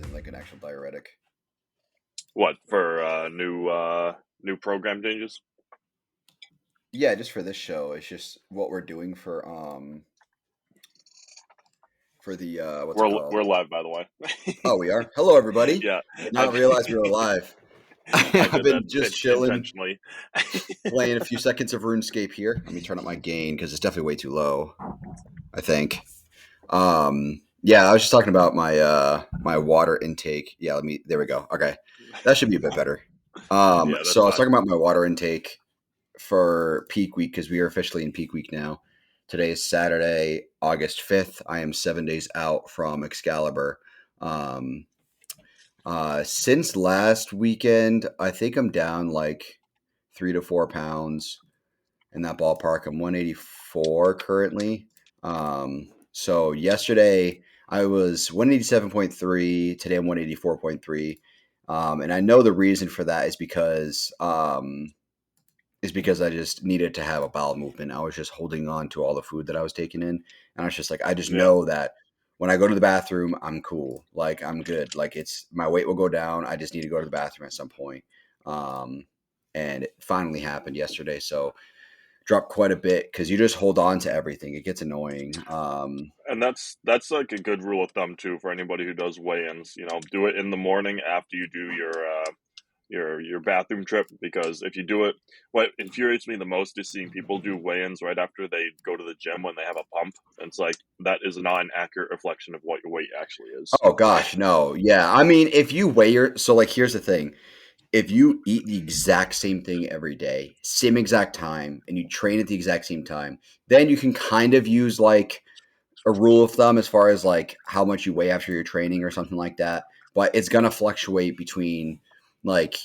than like an actual diuretic. What, for new program changes? Yeah, just for this show. It's just what we're doing for the what's it called? We're live, by the way. Oh, we are. Hello, everybody. Yeah, Did not realize we were live. I I've did that been just chilling, intentionally. playing a few seconds of RuneScape here. Let me turn up my gain because it's definitely way too low, I think. Yeah, I was just talking about my my water intake. Yeah, there we go. Okay. That should be a bit better. Yeah, So I was fine. talking about my water intake for peak week because we are officially in peak week now. Today is Saturday, August 5th. I am 7 days out from Excalibur. Since last weekend, I think I'm down like 3 to 4 pounds in that ballpark. I'm 184 currently. So yesterday I was 187.3. Today I'm 184.3. And I know the reason for that is because I just needed to have a bowel movement. I was just holding on to all the food that I was taking in. And I was just like, I just Yeah. know that when I go to the bathroom, I'm cool. Like, I'm good. Like, my weight will go down. I just need to go to the bathroom at some point. And it finally happened yesterday. So dropped quite a bit because you just hold on to everything. It gets annoying. And that's like a good rule of thumb too for anybody who does weigh-ins. You know, do it in the morning after you do your bathroom trip, because if you do it, what infuriates me the most is seeing people do weigh-ins right after they go to the gym when they have a pump. And it's like, that is not an accurate reflection of what your weight actually is. Oh gosh, no. Yeah. I mean, if you so like, here's the thing. If you eat the exact same thing every day, same exact time, and you train at the exact same time, then you can kind of use like a rule of thumb as far as like how much you weigh after your training or something like that. But it's going to fluctuate between like,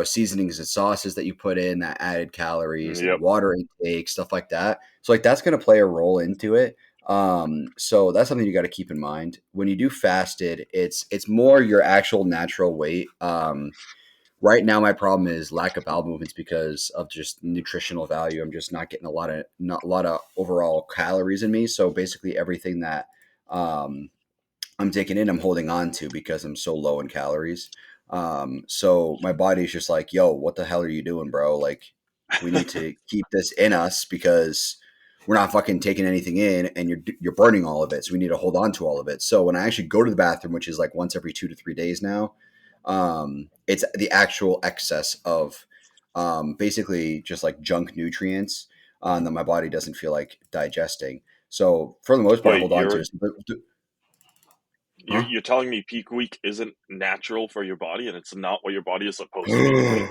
seasonings and sauces that you put in, that added calories and Yep. water intake, stuff like that. So like that's going to play a role into it. So that's something you got to keep in mind when you do fasted. It's more your actual natural weight. Right now, my problem is lack of bowel movements because of just nutritional value. I'm just not getting not a lot of overall calories in me. So basically, everything that I'm taking in, I'm holding on to because I'm so low in calories. So my body's just like, "Yo, what the hell are you doing, bro? Like, we need to keep this in us because we're not fucking taking anything in, and you're burning all of it. So we need to hold on to all of it." So when I actually go to the bathroom, which is like once every 2 to 3 days now. It's the actual excess of basically just like junk nutrients that my body doesn't feel like digesting. So for the most part, I Wait, hold on to it. Huh? you're telling me peak week isn't natural for your body, and it's not what your body is supposed to be doing?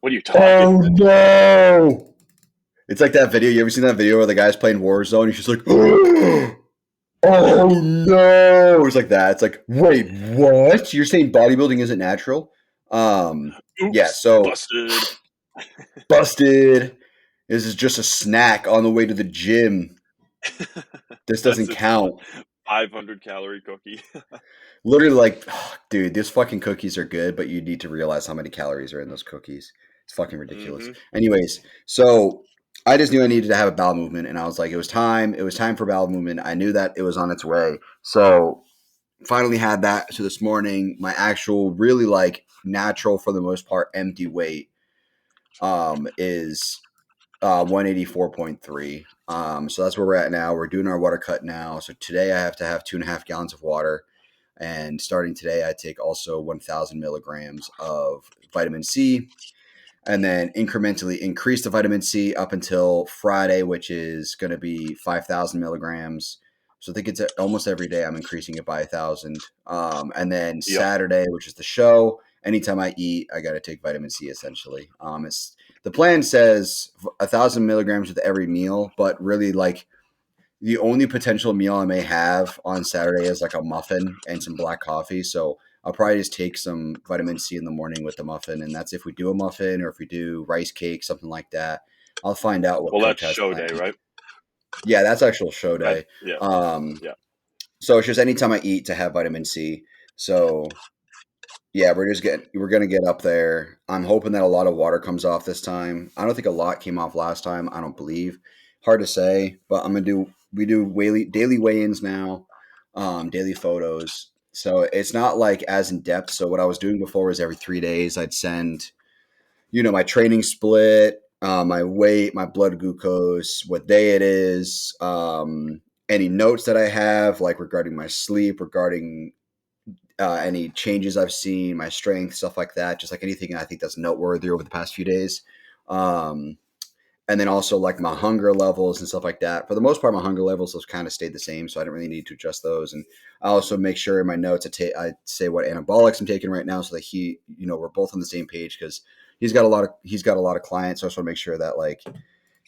What are you talking? Oh no! It's like that video. You ever seen that video where the guy's playing Warzone? He's just like, oh no! It's like that. It's like, wait, what? You're saying bodybuilding isn't natural? Oops, Yeah. So busted. This is just a snack on the way to the gym. This doesn't count. 500-calorie cookie. Literally, like, oh, dude, these fucking cookies are good, but you need to realize how many calories are in those cookies. It's fucking ridiculous. Mm-hmm. Anyways, so I just knew I needed to have a bowel movement, and I was like, it was time. It was time for bowel movement. I knew that it was on its way. So finally had that. So this morning, my actual, really like natural for the most part, empty weight is 184.3. So that's where we're at now. We're doing our water cut now. So today I have to have 2.5 gallons of water. And starting today, I take also 1,000 milligrams of vitamin C, and then incrementally increase the vitamin C up until Friday, which is going to be 5,000 milligrams. So I think it's almost every day I'm increasing it by 1,000. And then Saturday, which is the show, anytime I eat, I got to take vitamin C essentially. The plan says 1,000 milligrams with every meal, but really like the only potential meal I may have on Saturday is like a muffin and some black coffee. So I'll probably just take some vitamin C in the morning with the muffin. And that's if we do a muffin or if we do rice cake, something like that. I'll find out what Coach that's show planned. Day, right? Yeah, that's actual show day. Yeah. So it's just anytime I eat to have vitamin C. So yeah, we're going to get up there. I'm hoping that a lot of water comes off this time. I don't think a lot came off last time. I don't believe. Hard to say, but we do daily weigh-ins now, daily photos. So it's not like as in depth. So what I was doing before was every 3 days I'd send, my training split, my weight, my blood glucose, what day it is, any notes that I have, like regarding my sleep, regarding any changes I've seen, my strength, stuff like that, just like anything I think that's noteworthy over the past few days. Um, and then also like my hunger levels and stuff like that. For the most part, my hunger levels have kind of stayed the same, so I didn't really need to adjust those. And I also make sure in my notes I say what anabolics I'm taking right now, so that we're both on the same page, because he's got a lot of clients. So I just want to make sure that like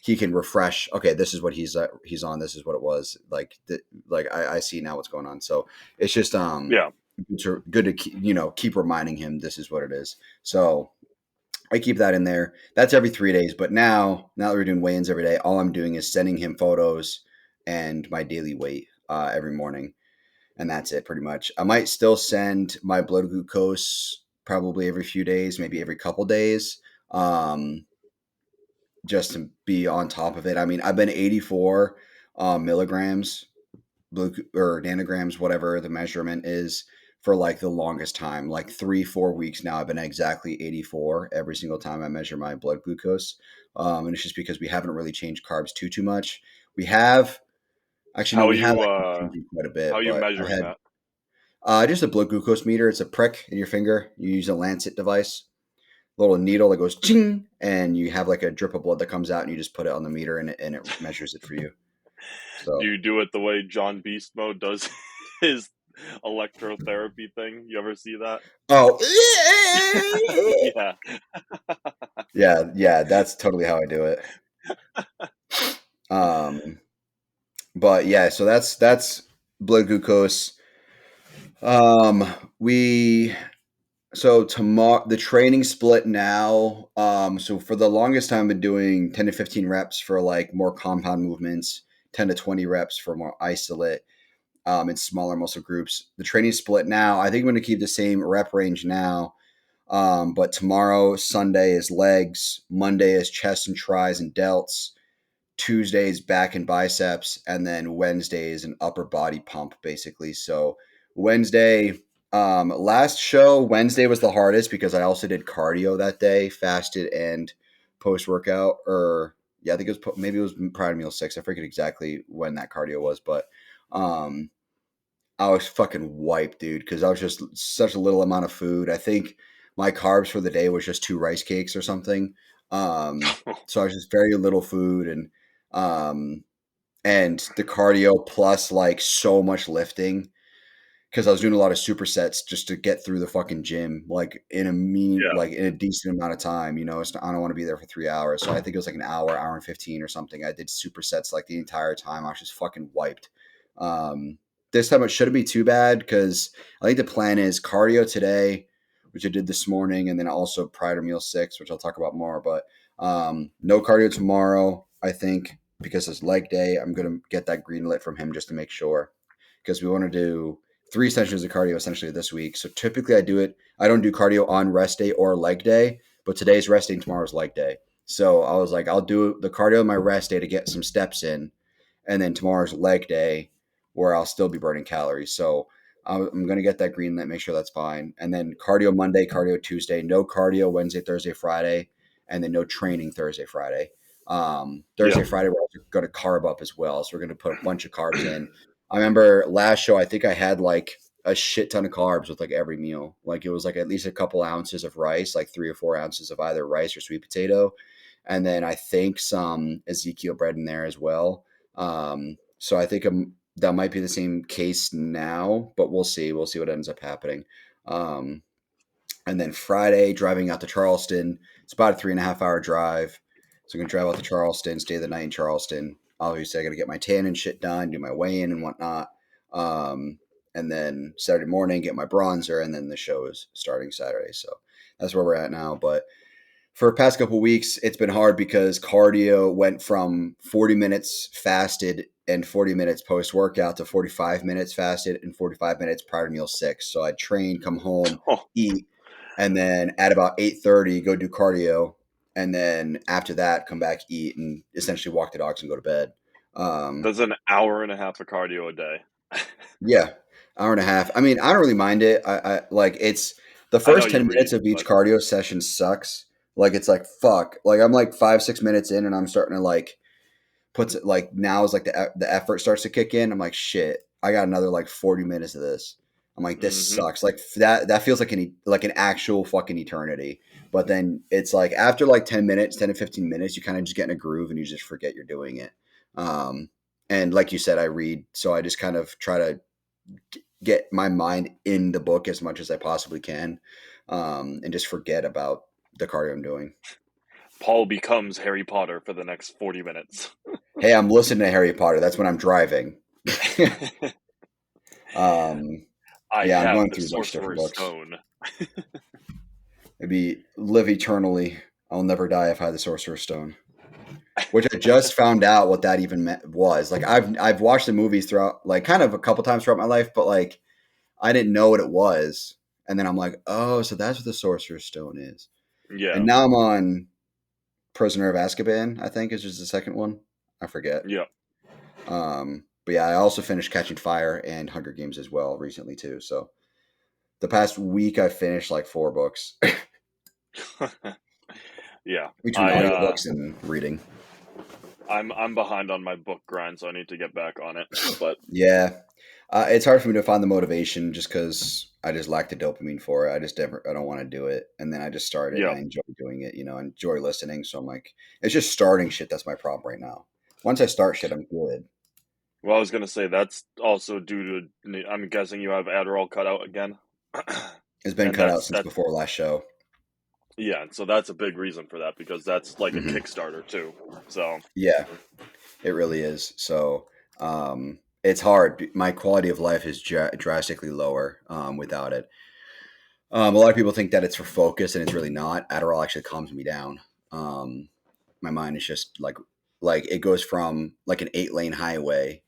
he can refresh. Okay, this is what he's on. This is what it was like. I see now what's going on. So it's just Yeah. good to keep reminding him this is what it is. So I keep that in there. That's every 3 days. But now that we're doing weigh-ins every day, all I'm doing is sending him photos and my daily weight every morning, and that's it pretty much. I might still send my blood glucose probably every few days, maybe every couple days, just to be on top of it. I mean, I've been 84 milligrams or nanograms, whatever the measurement is, for like the longest time, like 3-4 weeks now. I've been exactly 84 every single time I measure my blood glucose. And it's just because we haven't really changed carbs too much. We have actually, no, How are we have you actually changed it quite a how bit, are you but I measuring had that? just a blood glucose meter. It's a prick in your finger. You use a lancet device, little needle that goes ching, and you have like a drip of blood that comes out, and you just put it on the meter, and it measures it for you. Do So, you do it the way John Beast Mode does his electrotherapy thing? You ever see that? oh, Yeah. yeah, that's totally how I do it. Um, but yeah, so that's blood glucose. Um, we so tomorrow the training split now. So for the longest time, I've been doing 10 to 15 reps for like more compound movements, 10 to 20 reps for more isolate, in smaller muscle groups. The training split now, I think I'm going to keep the same rep range now. But tomorrow, Sunday is legs, Monday is chest and tris and delts, Tuesdays back and biceps, and then Wednesday is an upper body pump, basically. So Wednesday, last show, Wednesday was the hardest because I also did cardio that day, fasted and post workout, or yeah, I think it was maybe it was prior to meal 6. I forget exactly when that cardio was, but um, I was fucking wiped, dude, because I was just such a little amount of food. I think my carbs for the day was just 2 rice cakes or something. So I was just very little food, um, and the cardio plus like so much lifting, because I was doing a lot of supersets just to get through the fucking gym, like Yeah. like in a decent amount of time. I don't want to be there for 3 hours, so I think it was like an hour and 15 or something. I did supersets like the entire time. I was just fucking wiped. Um, this time it shouldn't be too bad, because I think the plan is cardio today, which I did this morning, and then also prior to meal 6, which I'll talk about more. But no cardio tomorrow, I think, because it's leg day. I'm gonna get that green lit from him just to make sure, because we want to do 3 sessions of cardio essentially this week. So typically I don't do cardio on rest day or leg day, but today's rest day and tomorrow's leg day. So I was like, I'll do the cardio on my rest day to get some steps in, and then tomorrow's leg day where I'll still be burning calories. So I'm going to get that green light, make sure that's fine. And then cardio Monday, cardio Tuesday, no cardio Wednesday, Thursday, Friday, and then no training Thursday, Friday. Yeah. Thursday, Friday, we're also going to carb up as well. So we're going to put a bunch of carbs in. I remember last show, I think I had like a shit ton of carbs with like every meal. Like it was like at least a couple ounces of rice, like 3 or 4 ounces of either rice or sweet potato. And then I think some Ezekiel bread in there as well. So I think that might be the same case now, but we'll see. We'll see what ends up happening. Um, and then Friday, driving out to Charleston. It's about a 3.5 hour drive. So I'm gonna drive out to Charleston, stay the night in Charleston. Obviously, I got to get my tan and shit done, do my weigh-in and whatnot. Um, and then Saturday morning, get my bronzer, and then the show is starting Saturday. So that's where we're at now. But for the past couple weeks, it's been hard because cardio went from 40 minutes fasted and 40 minutes post workout to 45 minutes fasted and 45 minutes prior to meal 6. So I train, come home, Oh, eat, and then at about 8:30 go do cardio, and then after that come back, eat, and essentially walk the dogs and go to bed. Um, that's an hour and a half of cardio a day. yeah. Hour and a half. I mean, I don't really mind it. I like it's the I know first you 10 minutes read, of each but cardio session sucks. Like it's like fuck. Like I'm like 5-6 minutes in and I'm starting to like puts it like now is like the effort starts to kick in. I'm like shit. I got another like 40 minutes of this. I'm like this hmm sucks. Like that feels like an actual fucking eternity. But then it's like after like 10 minutes, 10 to 15 minutes, you kind of just get in a groove and you just forget you're doing it. Um, and like you said, I read, so I just kind of try to get my mind in the book as much as I possibly can, and just forget about the cardio I'm doing. Paul becomes Harry Potter for the next 40 minutes. Hey, I'm listening to Harry Potter. That's when I'm driving. um, I yeah, I'm have going the through a bunch of different Sorcerer's books. Stone. Maybe live eternally. I'll never die if I had the Sorcerer's Stone. Which I just found out what that even was. Like I've watched the movies throughout, like kind of a couple times throughout my life, but like I didn't know what it was. And then I'm like, oh, so that's what the Sorcerer's Stone is. And Yeah, now I'm on Prisoner of Azkaban, I think is just the second one. I forget. yeah. But yeah, I also finished Catching Fire and Hunger Games as well recently too. So the past week I finished like 4 books Yeah. between I audiobooks and reading. I'm behind on my book grind, so I need to get back on it. But Yeah. It's hard for me to find the motivation just because I just lack the dopamine for it. I don't want to do it. And then I just started and yeah. I enjoy doing it, I enjoy listening. So I'm like, it's just starting shit. That's my problem right now. Once I start shit, I'm good. Well, I was gonna say that's also due to. I'm guessing you have Adderall cut out again, It's been and cut out that's since before last show. yeah. So that's a big reason for that because that's like a Hmm. Kickstarter too. So Yeah, it really is. So it's hard. My quality of life is drastically lower without it. A lot of people think that it's for focus, and it's really not. Adderall actually calms me down. My mind is just like it goes from like an 8-lane highway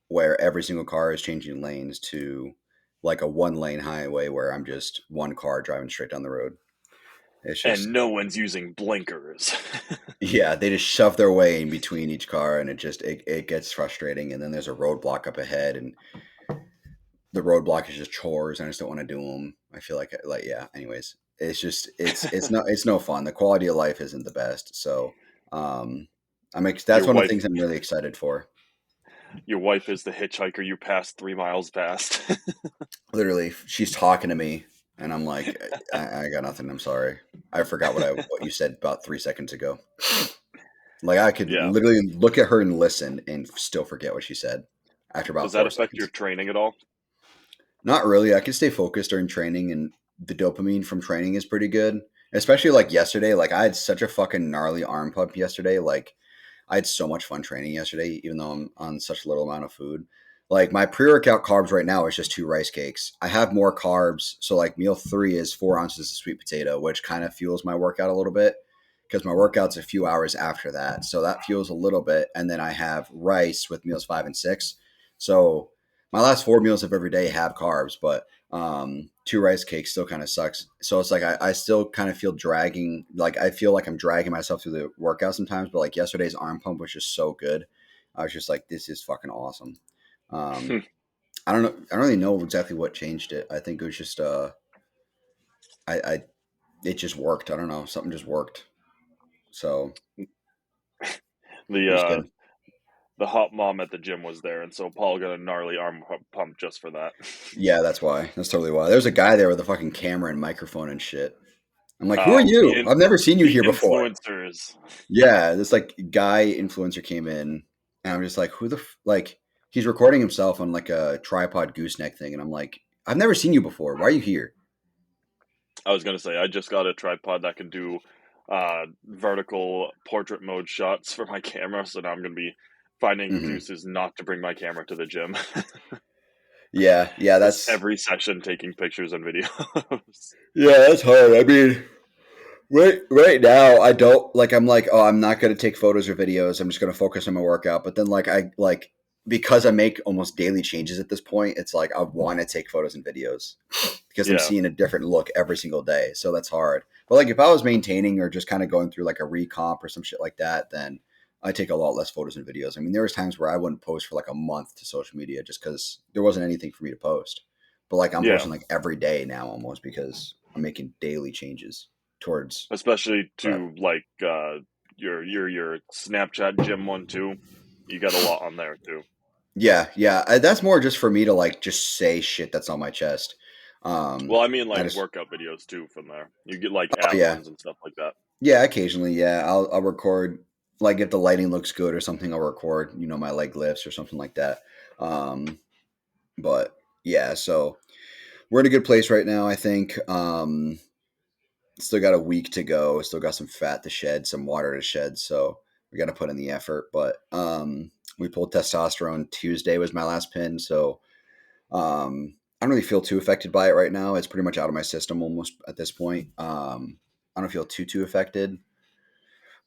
where every single car is changing lanes to like a 1-lane highway where I'm just one car driving straight down the road. It's just and no one's using blinkers. yeah, they just shove their way in between each car, and it gets frustrating. And then there's a roadblock up ahead, and the roadblock is just chores, and I just don't want to do them. I feel like yeah. Anyways, it's just it's no fun. The quality of life isn't the best. So that's your one of the wife, things I'm really excited for. your wife is the hitchhiker you passed 3 miles past. Literally, she's talking to me, and I'm like, I got nothing. I'm sorry. I forgot what you said about 3 seconds ago. Like I could Yeah. literally look at her and listen and still forget what she said after Does about that four affect your seconds. training at all? Not really. I can stay focused during training, and the dopamine from training is pretty good. Especially like yesterday. Like I had such a fucking gnarly arm pump yesterday. Like I had so much fun training yesterday, even though I'm on such little amount of food. Like my pre-workout carbs right now is just 2 rice cakes. I have more carbs, so like meal 3 is 4 ounces of sweet potato, which kind of fuels my workout a little bit because my workout's a few hours after that, so that fuels a little bit. And then I have rice with meals 5 and 6. So my last 4 meals of every day have carbs, but 2 rice cakes still kind of sucks. So it's like I still kind of feel dragging, like I feel like I'm dragging myself through the workout sometimes. But like yesterday's arm pump was just so good. I was just like, this is fucking awesome. Um, I don't know. I don't really know exactly what changed it. I think it was just I it just worked. I don't know. Something just worked. So the it was uh good. the hot mom at the gym was there, and so Paul got a gnarly arm pump just for that. Yeah, that's why. That's totally why. There's a guy there with a fucking camera and microphone and shit. I'm like, who are Oh, you? I've never seen you the here before. influencers. Yeah, this like guy influencer came in, and I'm just like, who the like? He's recording himself on like a tripod gooseneck thing, and I'm like, I've never seen you before. Why are you here? I was gonna say I just got a tripod that can do vertical portrait mode shots for my camera, so now I'm gonna be finding Hmm. excuses not to bring my camera to the gym. Yeah, yeah, Just every session taking pictures and videos. that's hard. I mean, right now, I don't like. I'm like, oh, I'm not gonna take photos or videos. I'm just gonna focus on my workout. But then, like, I like because I make almost daily changes at this point. It's like I want to take photos and videos because I'm Yeah, seeing a different look every single day. So that's hard. But like if I was maintaining or just kind of going through like a recomp or some shit like that, then I take a lot less photos and videos. I mean, there was times where I wouldn't post for like a month to social media just because there wasn't anything for me to post. but like I'm Yeah, posting like every day now almost because I'm making daily changes towards especially prep. to like your Snapchat gym one too. You got a lot on there too. Yeah, yeah. That's more just for me to like just say shit that's on my chest. Well, I mean I like just workout videos too from there. You get like oh ab yeah, ones and stuff like that. yeah. Occasionally, yeah. I'll record like if the lighting looks good or something. I'll record my leg lifts or something like that. Um, but yeah, so we're in a good place right now. I think. Still got a week to go. Still got some fat to shed, some water to shed. So we got to put in the effort. But we pulled testosterone Tuesday was my last pin. So I don't really feel too affected by it right now. It's pretty much out of my system almost at this point. I don't feel too affected.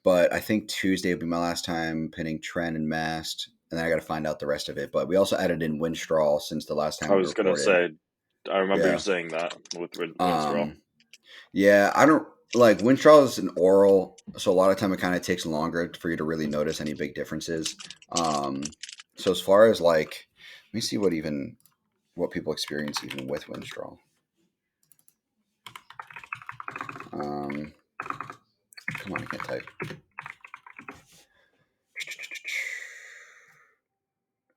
But I think Tuesday will be my last time pinning Tren and Mast. And then I got to find out the rest of it. But we also added in Winstraw since the last I time we was gonna recorded. say, I remember you Yeah. saying that with Winstraw. Yeah, I don't like Winstraw is an oral, so a lot of time it kind of takes longer for you to really notice any big differences. So as far as like, let me see what people experience even with Winstraw. Come on, I can't type.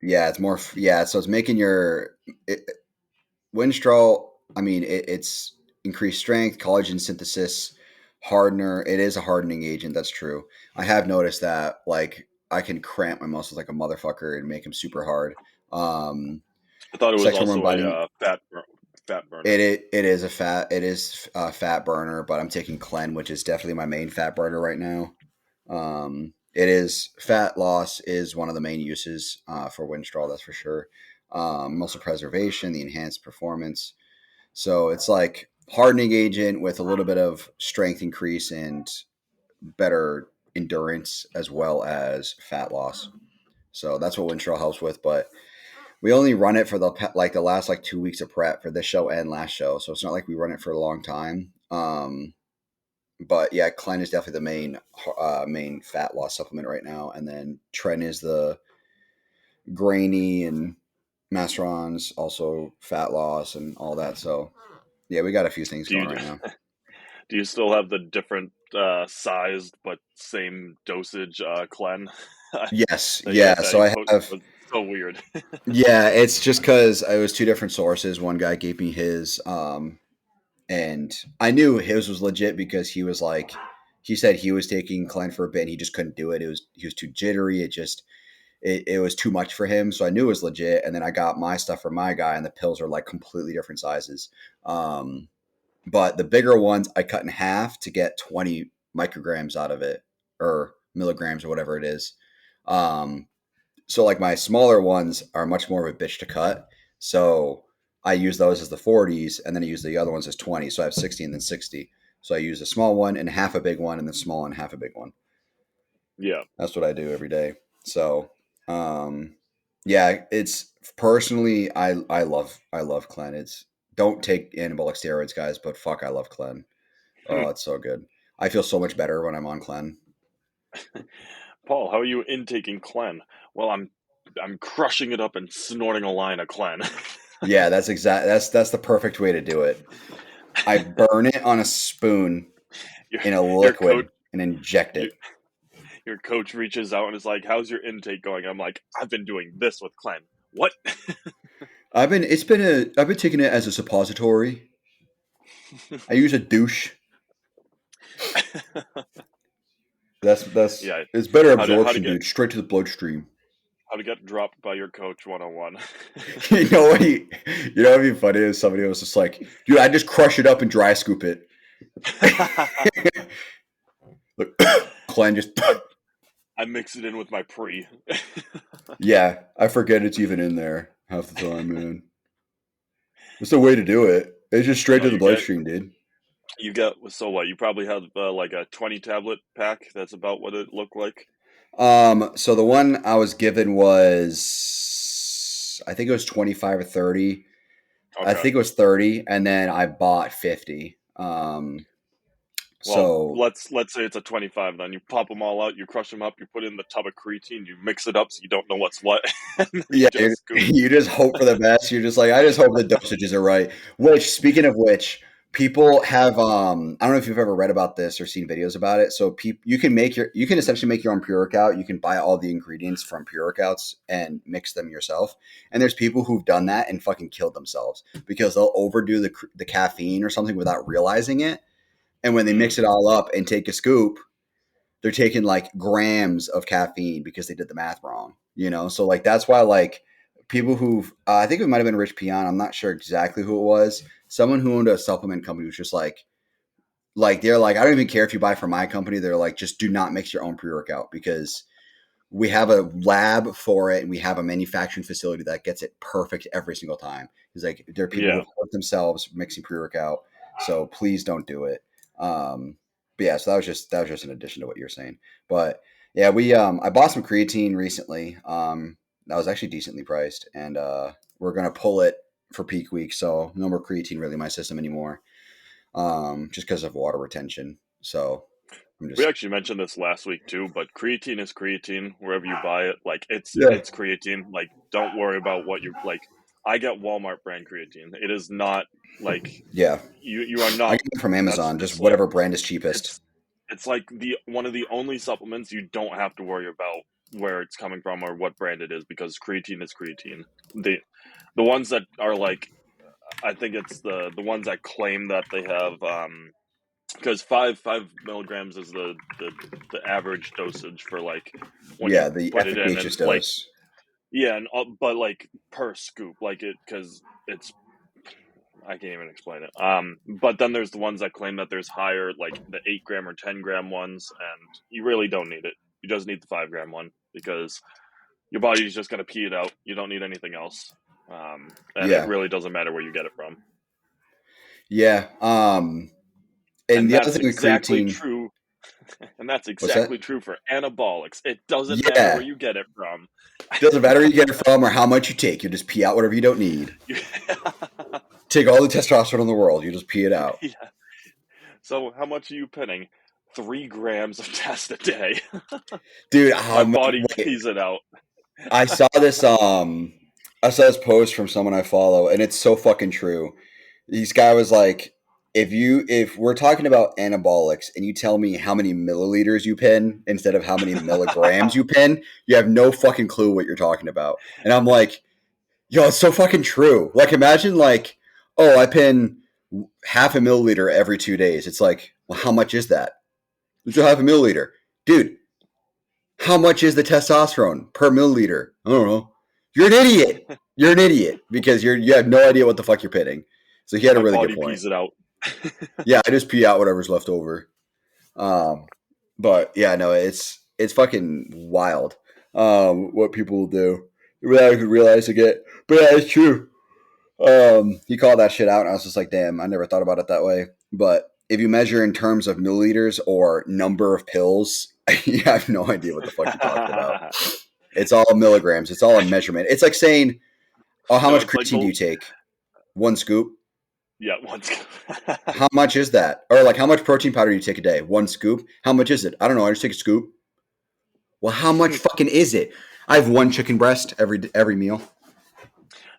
Yeah, it's more. Yeah, so it's making Winstraw. I mean, it's increased strength, collagen synthesis, hardener. It is a hardening agent. That's true. I have noticed that. Like, I can cramp my muscles like a motherfucker and make them super hard. Um, I thought it was Sexual hormone also binding. a fat burner. It is a fat burner, but I'm taking Clen, which is definitely my main fat burner right now. It is fat loss is one of the main uses for Winstraw, that's for sure. Muscle preservation, the enhanced performance. So it's like hardening agent with a little bit of strength increase and better endurance as well as fat loss. So that's what Winstraw helps with, but we only run it for the last like 2 weeks of prep for this show and last show. So it's not like we run it for a long time. But yeah, Clen is definitely the main fat loss supplement right now, and then Tren is the grainy, and Masteron's also fat loss and all that. So yeah, we got a few things Do going you right now. do you still have the different sized but same dosage Clen? Yes, That you yeah. that So you I posted have was so weird. yeah. It's just because it was two different sources. One guy gave me his, and I knew his was legit because he said he was taking Clen for a bit and he just couldn't do it. He was too jittery. It was too much for him. So I knew it was legit. And then I got my stuff from my guy, and the pills are like completely different sizes. But the bigger ones I cut in half to get 20 micrograms out of it, or milligrams or whatever it is. So like my smaller ones are much more of a bitch to cut. So I use those as the 40s, and then I use the other ones as 20. So I have 60 and then 60. So I use a small one and half a big one, and the small and half a big one. Yeah. That's what I do every day. So, yeah, it's personally, I love Clen. It's don't take anabolic steroids, guys, but fuck, I love Clen. Oh, it's so good. I feel so much better when I'm on Clen. Paul, how are you intaking Clen? Well, I'm crushing it up and snorting a line of Clen. Yeah, that's the perfect way to do it. I burn it on a spoon your in a your coach liquid and inject your, it. your coach reaches out and is like, "How's your intake going?" I'm like, "I've been doing this with Clen." What? I've been taking it as a suppository. I use a douche. That's Yeah. it's better How to absorption, get dude. Straight to the bloodstream. dropped by your coach 101. You know what? What'd be funny is somebody was just like, dude, I just crush it up and dry scoop it. Look, Clan just, I mix it in with my pre. yeah, I forget it's even in there half the time, man. It's the way to do it. It's just straight No, to the bloodstream, dude. you get so what? You probably have like a 20 tablet pack. That's about what it looked like. So the one I was given was, I think it was 25 or 30. I Okay. think it was 30, and then I bought 50. Well, So let's say it's a 25. Then you pop them all out, you crush them up, you put in the tub of creatine, you mix it up so you don't know what's what, and then you yeah, just scoop. you just hope for the best. You're just like, I just hope the dosages are right. Which, speaking of which, people have I don't know if you've ever read about this or seen videos about it. So you can essentially make your own pre-workout. You can buy all the ingredients from pre-workouts and mix them yourself. And there's people who've done that and fucking killed themselves because they'll overdo the caffeine or something without realizing it. And when they Mm, mix it all up and take a scoop, they're taking like grams of caffeine because they did the math wrong, you know? So like, that's why like people who've, I think it might've been Rich Pion. I'm not sure exactly who it was. Someone who owned a supplement company was just like, they're like, I don't even care if you buy from my company. They're like, just do not mix your own pre-workout because we have a lab for it and we have a manufacturing facility that gets it perfect every single time. He's like, there are people who yeah. hurt themselves mixing pre-workout. So please don't do it. But yeah, so that was just an addition to what you're saying. But yeah, I bought some creatine recently. That was actually decently priced, and we're gonna pull it for peak week, so no more creatine really in my system anymore. Just because of water retention. So I'm We just actually mentioned this last week too, but creatine is creatine wherever you buy it. Like yeah it's creatine. Like don't worry about what you like. I get Walmart brand creatine. It is not like yeah. you are I not. get it from That's Amazon, just it's like whatever brand is cheapest. it's it's like the one of the only supplements you don't have to worry about where it's coming from or what brand it is because creatine is creatine. The ones that are like I think it's the ones that claim that they have because five milligrams is the average dosage for like when you Yeah, the put it in and efficacious like dose. yeah and but like per scoop like it because it's I can't even explain it. But then there's the ones that claim that there's higher, like the 8 gram or 10 gram ones, and you really don't need it. You just need the 5 gram one because your body's just gonna pee it out. You don't need anything else, and it Yeah, really doesn't matter where you get it from. yeah. And And the other that's thing with exactly creatine, true. And that's what's that? exactly true for anabolics. It doesn't matter where Yeah, you get it from. doesn't matter where you get it from or how much you take. You just pee out whatever you don't need. Take all the testosterone in the world. You just pee it out, Yeah. So how much are you pinning? 3 grams of test a day. dude. My body Wait, pees it out. I saw this. I saw this post from someone I follow, and it's so fucking true. This guy was like, if we're talking about anabolics and you tell me how many milliliters you pin instead of how many milligrams you pin, you have no fucking clue what you're talking about. And I'm like, yo, it's so fucking true. Like, imagine like, oh, I pin half a milliliter every 2 days. It's like, well, how much is that? It's a half a milliliter, dude. How much is the testosterone per milliliter? I don't know. You're an idiot. You're an idiot because you have no idea what the fuck you're pitting. So he had a My really good body point. pees it out. Yeah, I just pee out whatever's left over. Um, but yeah, no, it's fucking wild. What people will do without even realizing it. But yeah, it's true. He called that shit out, and I was just like, damn, I never thought about it that way. But if you measure in terms of milliliters or number of pills, you have no idea what the fuck you're talking about. It's all milligrams. It's all a measurement. It's like saying, oh, how No, much it's like creatine do you take? One scoop. yeah, once. How much is that? Or like, how much protein powder do you take a day? One scoop. How much is it? I don't know. I just take a scoop. Well, how much fucking is it? I have one chicken breast every meal.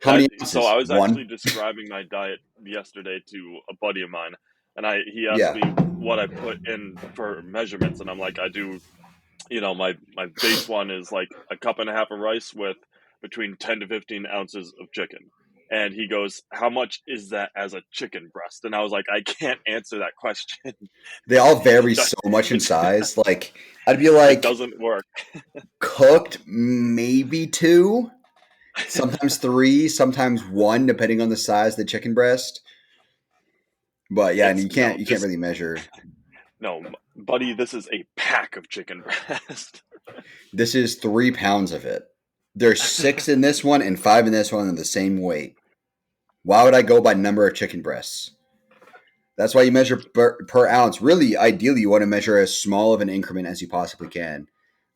How That many so ounces? I was actually One. describing my diet yesterday to a buddy of mine, and he asked Yeah. me what I put in for measurements, and I'm like, I do, my base one is like a cup and a half of rice with between 10 to 15 ounces of chicken. And he goes, how much is that as a chicken breast? And I was like, I can't answer that question. They all vary It so much in it, size. Like, I'd be it like, doesn't work. cooked, maybe two, sometimes three, sometimes one, depending on the size of the chicken breast. But yeah, and It's you can't really measure. no, buddy, this is a pack of chicken breast. This is 3 pounds of it. There's 6 in this one and 5 in this one, and the same weight. Why would I go by number of chicken breasts? That's why you measure per ounce. Really, ideally, you want to measure as small of an increment as you possibly can.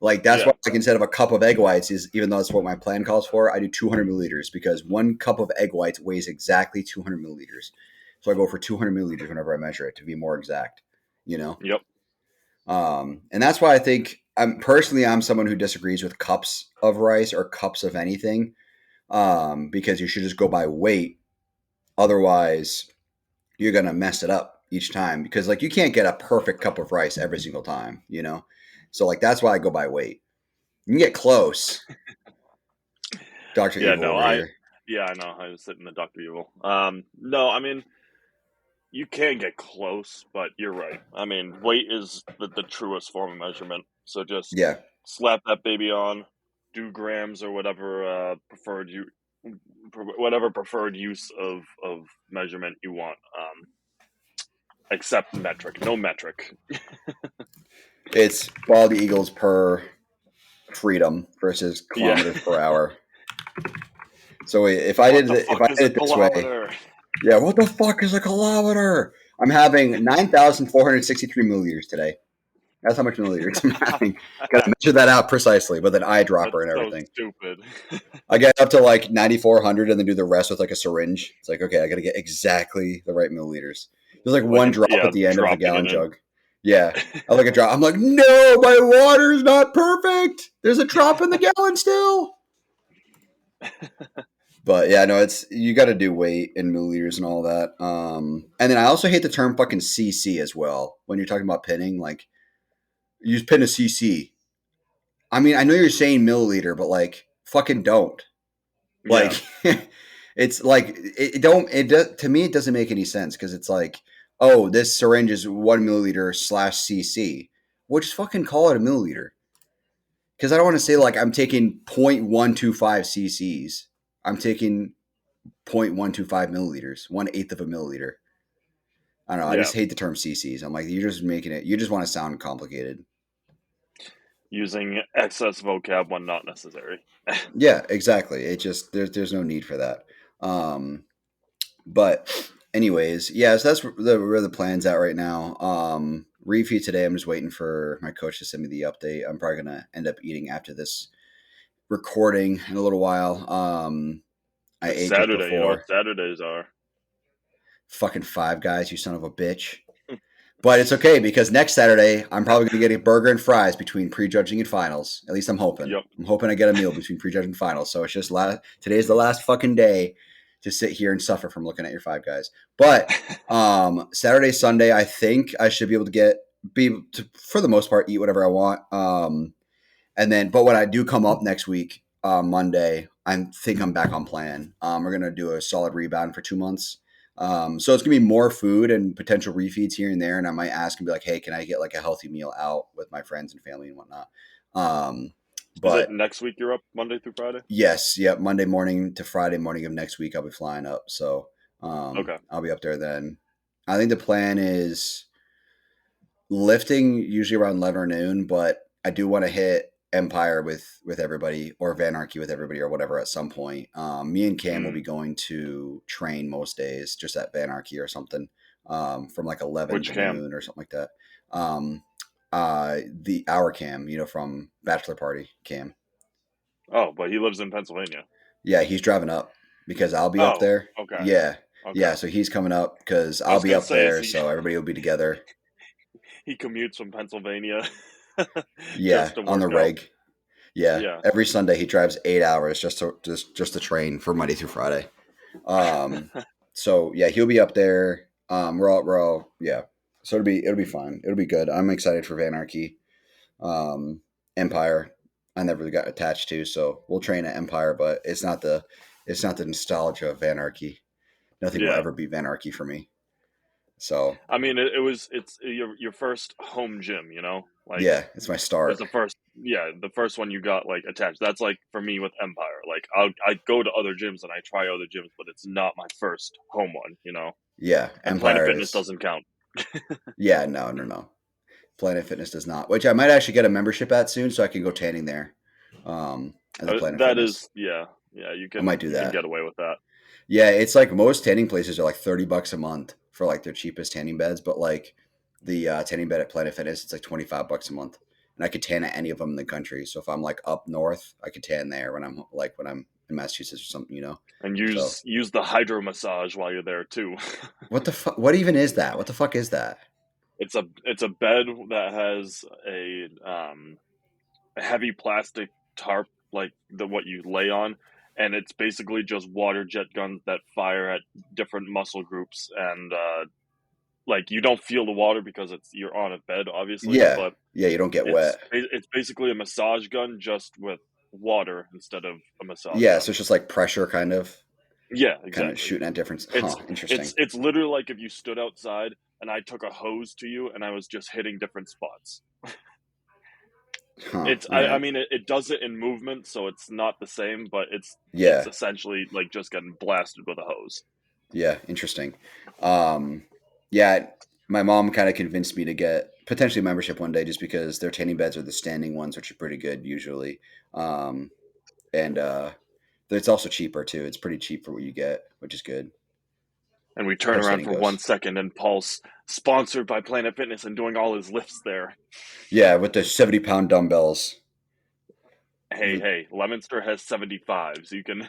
Like, that's Yeah. why, like, instead of a cup of egg whites, is even though that's what my plan calls for, I do 200 milliliters because one cup of egg whites weighs exactly 200 milliliters. So I go for 200 milliliters whenever I measure it to be more exact. Yep. And that's why I think I'm someone who disagrees with cups of rice or cups of anything, because you should just go by weight. Otherwise, you're going to mess it up each time, because like you can't get a perfect cup of rice every single time, So like that's why I go by weight. You can get close. Dr. Yeah, Evil no, over here. yeah, I know. I was sitting in the Dr. Evil. No, I mean, you can get close, but you're right. I mean, weight is the truest form of measurement. So just Yeah. slap that baby on, do grams or whatever whatever preferred use of measurement you want. Except metric, no metric. It's bald eagles per freedom versus kilometers per hour. So if I did it this way, yeah, what the fuck is a kilometer? I'm having 9,463 milliliters today. That's how much milliliters I'm having. Got to measure that out precisely with an eyedropper and everything. So stupid. I get up to like 9,400 and then do the rest with like a syringe. It's like, okay, I got to get exactly the right milliliters. There's like one drop at the end of the gallon jug. Yeah. I like a drop. I'm like, no, my water's not perfect. There's a drop in the gallon still. But yeah, no, you got to do weight and milliliters and all that. And then I also hate the term fucking CC as well. When you're talking about pinning, like you just pin a CC. I mean, I know you're saying milliliter, but like fucking don't. Like it's like to me it doesn't make any sense, because it's like, oh, this syringe is 1 milliliter / cc. Well, just fucking call it a milliliter. Because I don't want to say like I'm taking 0.125 cc's. I'm taking 0.125 milliliters, 1/8 of a milliliter. I don't know. I just hate the term cc's. I'm like, you're just making it. You just want to sound complicated. Using excess vocab when not necessary. Yeah, exactly. It just there's no need for that. But anyways, yeah, so that's where the plan's at right now. Refeed today. I'm just waiting for my coach to send me the update. I'm probably gonna end up eating after this recording in a little while. I ate Saturday. just before. You know what Saturdays are? Fucking Five Guys, you son of a bitch. But it's okay, because next Saturday I'm probably going to get a burger and fries between prejudging and finals. At least I'm hoping. Yep. I'm hoping I get a meal between prejudging and finals. So it's just today's the last fucking day to sit here and suffer from looking at your Five Guys. But Saturday, Sunday, I think I should be able to for the most part, eat whatever I want. But when I do come up next week, Monday, I think I'm back on plan. We're going to do a solid rebound for 2 months. So it's gonna be more food and potential refeeds here and there, and I might ask and be like, "Hey, can I get like a healthy meal out with my friends and family and whatnot?" But is it next week you're up Monday through Friday? Yes, yep. Monday morning to Friday morning of next week, I'll be flying up. So okay, I'll be up there then. I think the plan is lifting usually around 11 or noon, but I do want to hit Empire with everybody, or Vanarchy with everybody, or whatever at some point. Me and Cam will be going to train most days just at Vanarchy or something, from like 11 to noon or something like that. Our Cam, from Bachelor Party Cam. Oh, but he lives in Pennsylvania. Yeah, he's driving up because I'll be up there. Okay. Yeah. Okay. Yeah, so he's coming up because I'll be up there, so everybody will be together. He commutes from Pennsylvania. Yeah, on the reg. Yeah. Every Sunday he drives 8 hours just to train for Monday through Friday. So yeah, he'll be up there. We're all yeah. So it'll be fun. It'll be good. I'm excited for Vanarchy. Empire, I never really got attached to, so we'll train at Empire, but it's not the nostalgia of Vanarchy. Nothing will ever be Vanarchy for me. So I mean, it's your first home gym, Like, yeah, it's my start. It's the first one you got like attached. That's like for me with Empire. Like I go to other gyms and I try other gyms, but it's not my first home one. Yeah, and Planet Fitness doesn't count. Yeah, no. Planet Fitness does not. Which I might actually get a membership at soon, so I can go tanning there. You can. I might do that. You can get away with that. Yeah, it's like most tanning places are like $30 a month for like their cheapest tanning beds, but like the tanning bed at Planet Fitness, it's like $25 a month, and I could tan at any of them in the country. So if I'm like up north, I could tan there when I'm in Massachusetts or something, And use the hydro massage while you're there too. What the fuck? What even is that? What the fuck is that? It's a bed that has a heavy plastic tarp like the what you lay on, and it's basically just water jet guns that fire at different muscle groups, and like you don't feel the water because you're on a bed, obviously, Yeah. but Yeah, you don't get it's wet. it's basically a massage gun just with water instead of a massage Yeah, so gun. it's just like pressure Yeah, kind of exactly. shooting at different. Huh, It's interesting. it's literally like if you stood outside and I took a hose to you and I was just hitting different spots. Huh, It's I yeah. mean it does it in movement, so it's not the same, but it's Yeah. essentially like just getting blasted with a hose. Yeah, interesting. Um, yeah, my mom kind of convinced me to get potentially membership one day just because their tanning beds are the standing ones, which are pretty good usually. Um, and it's also cheaper too. It's pretty cheap for what you get, which is good And we as turn far as around tanning for one goes. second and Paul's sponsored by Planet Fitness and doing all his lifts there. Yeah, with the 70-pound dumbbells. Hey, Lemonster has 75, so you can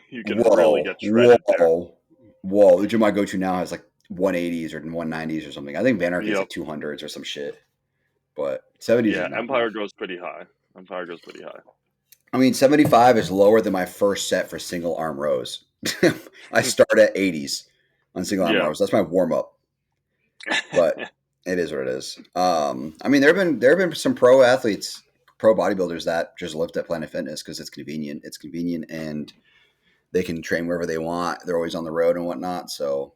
really Whoa, get shredded there. whoa, whoa! The gym I go to now has like 180s or 190s or something. I think Van Ark is Yep. like 200s or some shit, but 70s Yeah, is not Empire enough. goes pretty high. Empire goes pretty high. I mean, 75 is lower than my first set for single arm rows. I start at 80s on single arm Yeah. rows. That's my warm up, but it is what it is. I mean, there have been some pro athletes, pro bodybuilders that just lift at Planet Fitness because it's convenient. It's convenient, and they can train wherever they want. They're always on the road and whatnot, so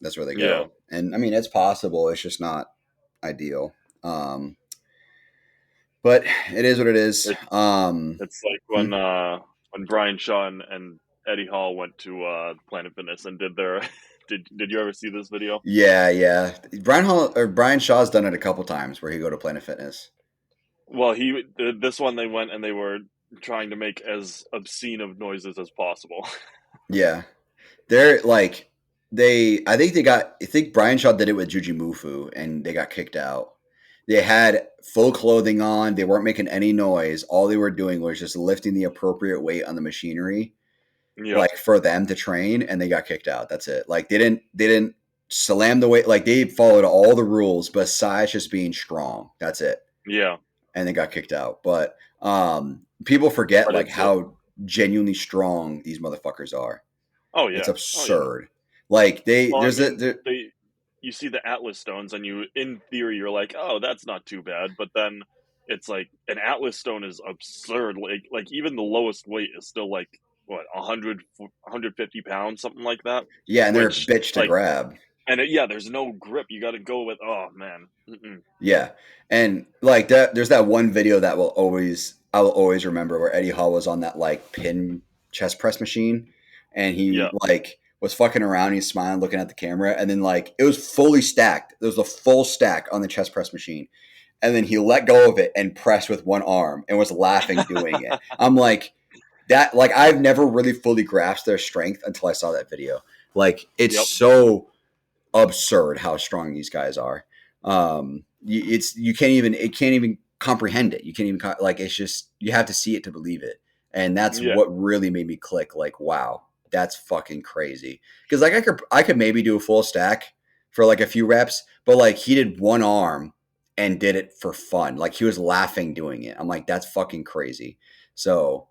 that's where they Yeah. go. And I mean, it's possible. It's just not ideal. But it is what it is. It's it's like Hmm? when Brian Shaw and Eddie Hall went to Planet Fitness and did their did you ever see this video? Yeah, yeah. Brian Shaw's done it a couple times where he go to Planet Fitness. Well, this one they went and they were trying to make as obscene of noises as possible. Yeah, they're like I think I think Brian Shaw did it with Jujimufu and they got kicked out. They had full clothing on. They weren't making any noise. All they were doing was just lifting the appropriate weight on the machinery, Yep. like for them to train, and they got kicked out. That's it. Like they didn't slam the weight. Like they followed all the rules besides just being strong. That's it. Yeah. And they got kicked out. But people forget But like it's how genuinely strong these motherfuckers are. oh It's yeah. Oh yeah. absurd. Like Well, I there's mean, a you see the Atlas stones and you in theory you're like, "Oh, that's not too bad." But then it's like an Atlas stone is absurd. Like even the lowest weight is still like what 150 pounds, something like that. yeah, and they're a Which bitch to like grab. yeah, there's no grip. You got to go with oh man. Mm-mm. Yeah, and like that, there's that one video that I will always remember where Eddie Hall was on that like pin chest press machine, and he Yeah, like was fucking around. He's smiling, looking at the camera, and then like it was fully stacked. There was a full stack on the chest press machine, and then he let go of it and pressed with one arm and was laughing doing it. I'm like that. Like I've never really fully grasped their strength until I saw that video. Like it's yep, so absurd how strong these guys are. You can't even comprehend it. You can't even like it's just you have to see it to believe it, and that's yeah, what really made me click. Like, wow, that's fucking crazy. Because like I could maybe do a full stack for like a few reps, but like he did one arm and did it for fun. Like he was laughing doing it. I'm like, that's fucking crazy. So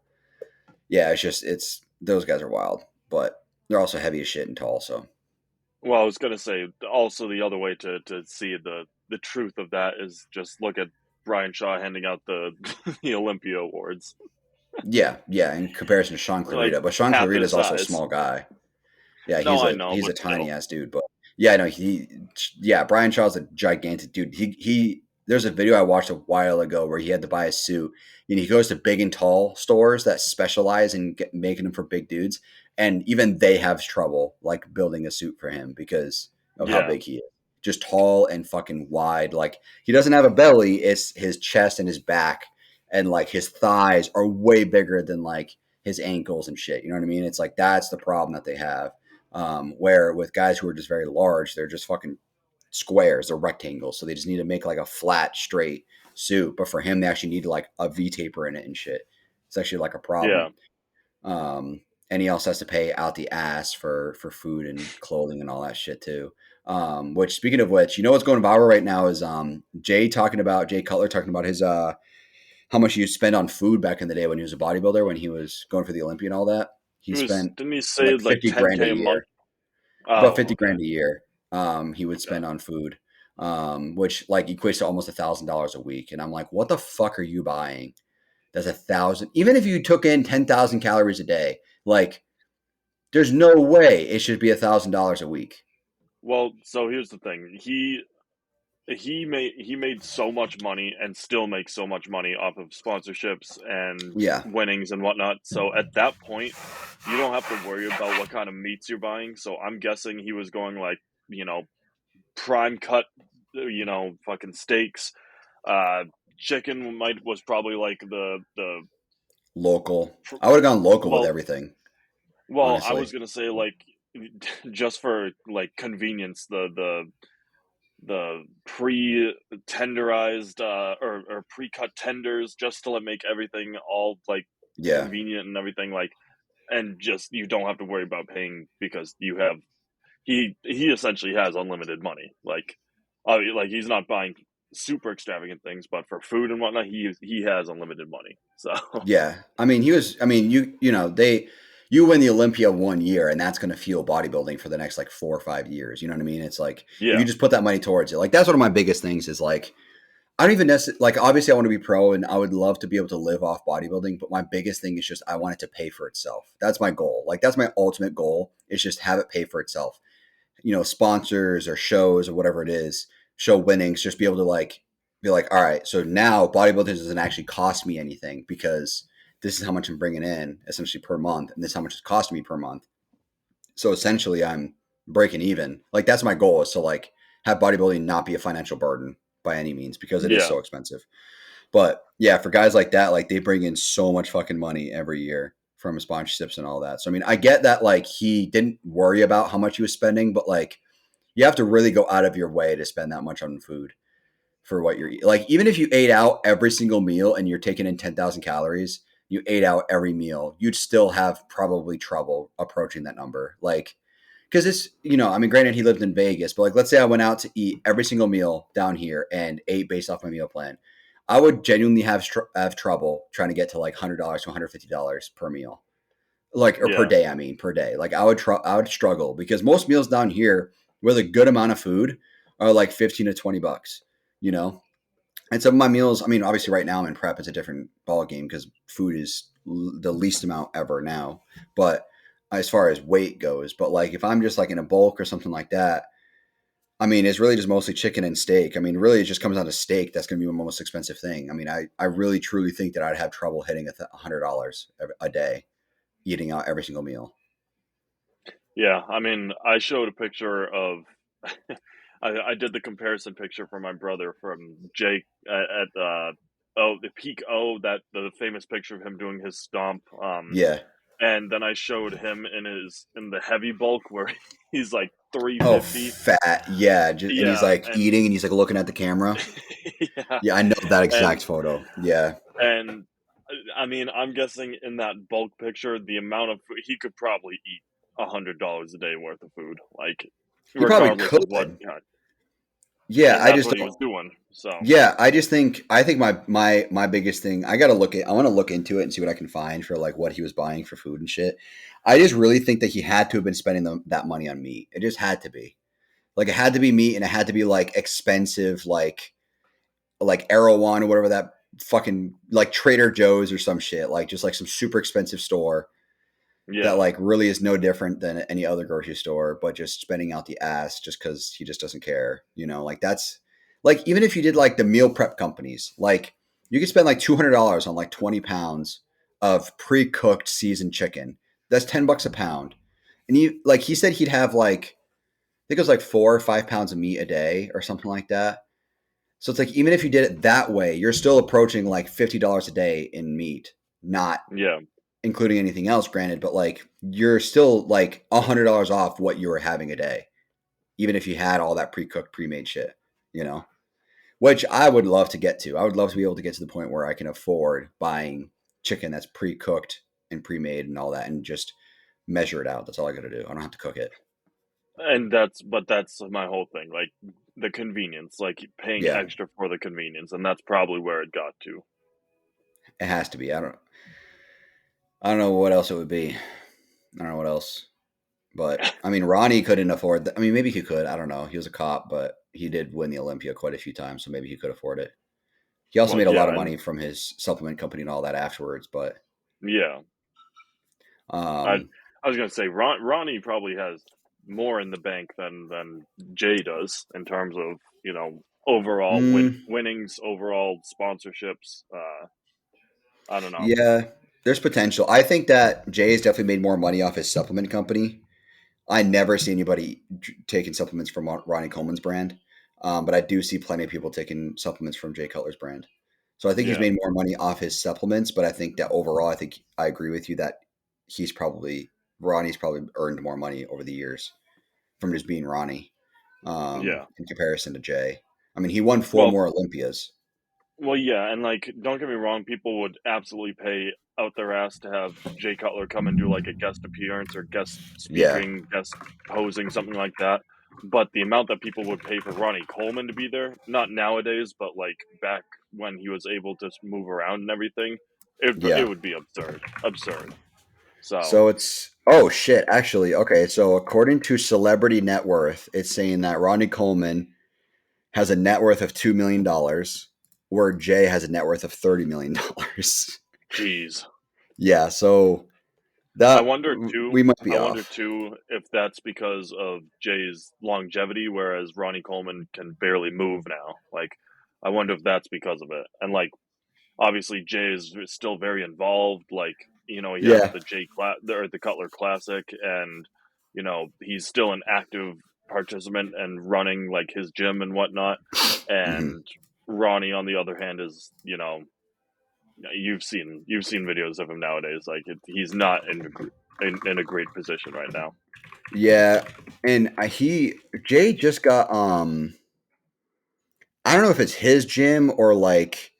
yeah, it's those guys are wild, but they're also heavy as shit and tall. So Well, I was gonna say also the other way to see the truth of that is just look at Brian Shaw handing out the the Olympia awards, yeah, yeah, in comparison to Sean like Clarita, but Sean half Clarita his is also a size. small guy. Yeah, No, he's I a know, he's but a tiny still, ass dude, but yeah, no, yeah, Brian Shaw's a gigantic dude. He there's a video I watched a while ago where he had to buy a suit, and he goes to big and tall stores that specialize in making them for big dudes, and even they have trouble like building a suit for him because of how yeah, big he is. Just tall and fucking wide. Like he doesn't have a belly; it's his chest and his back, and like his thighs are way bigger than like his ankles and shit. You know what I mean? It's like that's the problem that they have. Where with guys who are just very large, they're just fucking squares or rectangles. So they just need to make like a flat, straight suit. But for him, they actually need like a V taper in it and shit. It's actually like a yeah, problem. And he also has to pay out the ass for food and clothing and all that shit too. Which, speaking of which, you know what's going viral right now is Jay Cutler talking about his how much he used to spend on food back in the day when he was a bodybuilder, when he was going for the Olympia and all that. He It was, spent didn't he say like like 50 grand a 10K a month? year, about Oh, 50 okay. grand a year. He would Okay. spend on food, which like equates to almost $1,000 a week. And I'm like, what the fuck are you buying? That's 1,000. Even if you took in 10,000 calories a day, like there's no way it should be $1,000 a week. Well, so here's the thing. He made so much money and still makes so much money off of sponsorships and Yeah, winnings and whatnot. So at that point, you don't have to worry about what kind of meats you're buying. So I'm guessing he was going like, you know, prime cut, fucking steaks. Uh, Chicken might was probably like the local. I would have gone local with well, everything, I was honestly. gonna say like just for like convenience, the pre-tenderized or pre-cut tenders just to like make everything all like Yeah, convenient and everything like, and just you don't have to worry about paying because you have he essentially has unlimited money. Like he's not buying super extravagant things, but for food and whatnot, he has unlimited money. So yeah. I mean, he was. I mean, you know you win the Olympia 1 year, and that's going to fuel bodybuilding for the next like 4 or 5 years. You know what I mean? It's like you yeah, can just put that money towards it. Like that's one of my biggest things is like I don't even necessarily like. Obviously, I want to be pro, and I would love to be able to live off bodybuilding. But my biggest thing is just I want it to pay for itself. That's my goal. Like that's my ultimate goal. Is just have it pay for itself. You know, sponsors or shows or whatever it is, show winnings. Just be able to like be like, all right, so now bodybuilding doesn't actually cost me anything because this is how much I'm bringing in essentially per month, and this is how much it's costing me per month. So essentially, I'm breaking even. Like that's my goal is to like have bodybuilding not be a financial burden by any means because it is yeah, so expensive. But yeah, for guys like that, like they bring in so much fucking money every year from sponsorships and all that. So I mean, I get that like he didn't worry about how much he was spending, but like you have to really go out of your way to spend that much on food for what you're eating. Like even if you ate out every single meal and you're taking in 10,000 calories, you ate out every meal, you'd still have probably trouble approaching that number. Like because it's I mean, granted he lived in Vegas, but like let's say I went out to eat every single meal down here and ate based off my meal plan, I would genuinely have trouble trying to get to like $100 to $150 per meal, like or per yeah, day. I mean, per day. Like I would struggle because most meals down here with a good amount of food are like 15 to $20. You know, and some of my meals. I mean, obviously right now I'm in prep. It's a different ball game because food is the least amount ever now, but as far as weight goes. But like if I'm just like in a bulk or something like that, I mean, it's really just mostly chicken and steak. I mean, really, it just comes down to steak. That's going to be my most expensive thing. I mean, I really truly think that I'd have trouble hitting $100 a day eating out every single meal. yeah. I mean, I showed a picture of. I did the comparison picture for my brother from Jake at the peak that the famous picture of him doing his stomp. Yeah. And then I showed him in the heavy bulk where he's like Oh, 350. fat. Yeah. And he's Yeah, like and eating and he's like looking at the camera. yeah, Yeah, I know that and exact photo. Yeah. and I mean, I'm guessing in that bulk picture, the amount of food he could probably eat $100 a day worth of food, like He probably regardless of what. could. Yeah, Yeah. and I that's just what he don't. was doing. So Yeah, I think my biggest thing, I want to look into it and see what I can find for like what he was buying for food and shit. I just really think that he had to have been spending that money on meat. It just had to be. Like it had to be meat and it had to be like expensive like Erewhon or whatever that fucking like Trader Joe's or some shit, like just like some super expensive store that yeah, like really is no different than any other grocery store, but just spending out the ass just because he just doesn't care. Like that's like even if you did like the meal prep companies, like you could spend like $200 on like 20 pounds of pre-cooked seasoned chicken. That's $10 a pound. And he said he'd have like I think it was like 4 or 5 pounds of meat a day or something like that. So it's like even if you did it that way, you're still approaching like $50 a day in meat, not yeah, including anything else, granted, but like you're still like $100 off what you were having a day, even if you had all that pre-cooked, pre-made shit, you know, which I would love to get to. I would love to be able to get to the point where I can afford buying chicken that's pre-cooked and pre-made and all that and just measure it out. That's all I got to do. I don't have to cook it. And that's my whole thing, like the convenience, like paying Yeah, extra for the convenience, and that's probably where it got to. it has to be. I don't know what else it would be. I don't know what else. But I mean, Ronnie couldn't afford that. I mean, maybe he could. I don't know. He was a cop, but he did win the Olympia quite a few times, so maybe he could afford it. He also Well, made a lot yeah, of and money from his supplement company and all that afterwards. But yeah, I um, I was gonna say Ronnie probably has more in the bank than Jay does in terms of overall mm, winnings, overall sponsorships. I don't know. yeah, there's potential. I think that Jay's definitely made more money off his supplement company. I never see anybody taking supplements from Ronnie Coleman's brand, but I do see plenty of people taking supplements from Jay Cutler's brand. So I think he's Yeah, made more money off his supplements, but I think that overall, I think I agree with you that he's probably Ronnie's probably earned more money over the years from just being Ronnie, yeah. in comparison to Jay. I mean, he won four Well, more Olympias. Well, yeah, and like, don't get me wrong, people would absolutely pay out their ass to have Jay Cutler come and do like a guest appearance or guest Yeah, speaking, guest posing, something like that. But the amount that people would pay for Ronnie Coleman to be there, not nowadays, but like back when he was able to move around and everything, it yeah. would be absurd, absurd. So, So it's oh shit. Actually, okay. So according to Celebrity Net Worth, it's saying that Ronnie Coleman has a net worth of $2 million, where Jay has a net worth of $30 million. geez, Yeah, so I that wonder too. we might I be wonder off. too if that's because of Jay's longevity, whereas Ronnie Coleman can barely move now. Like, I wonder if that's because of it. And like, obviously, Jay is still very involved. Like, he has Yeah. the Cutler Classic, and he's still an active participant and running like his gym and whatnot. Hmm. And Ronnie, on the other hand, is you've seen videos of him nowadays. Like he's not in a great position right now. Yeah, and he Jay just got I don't know if it's his gym or like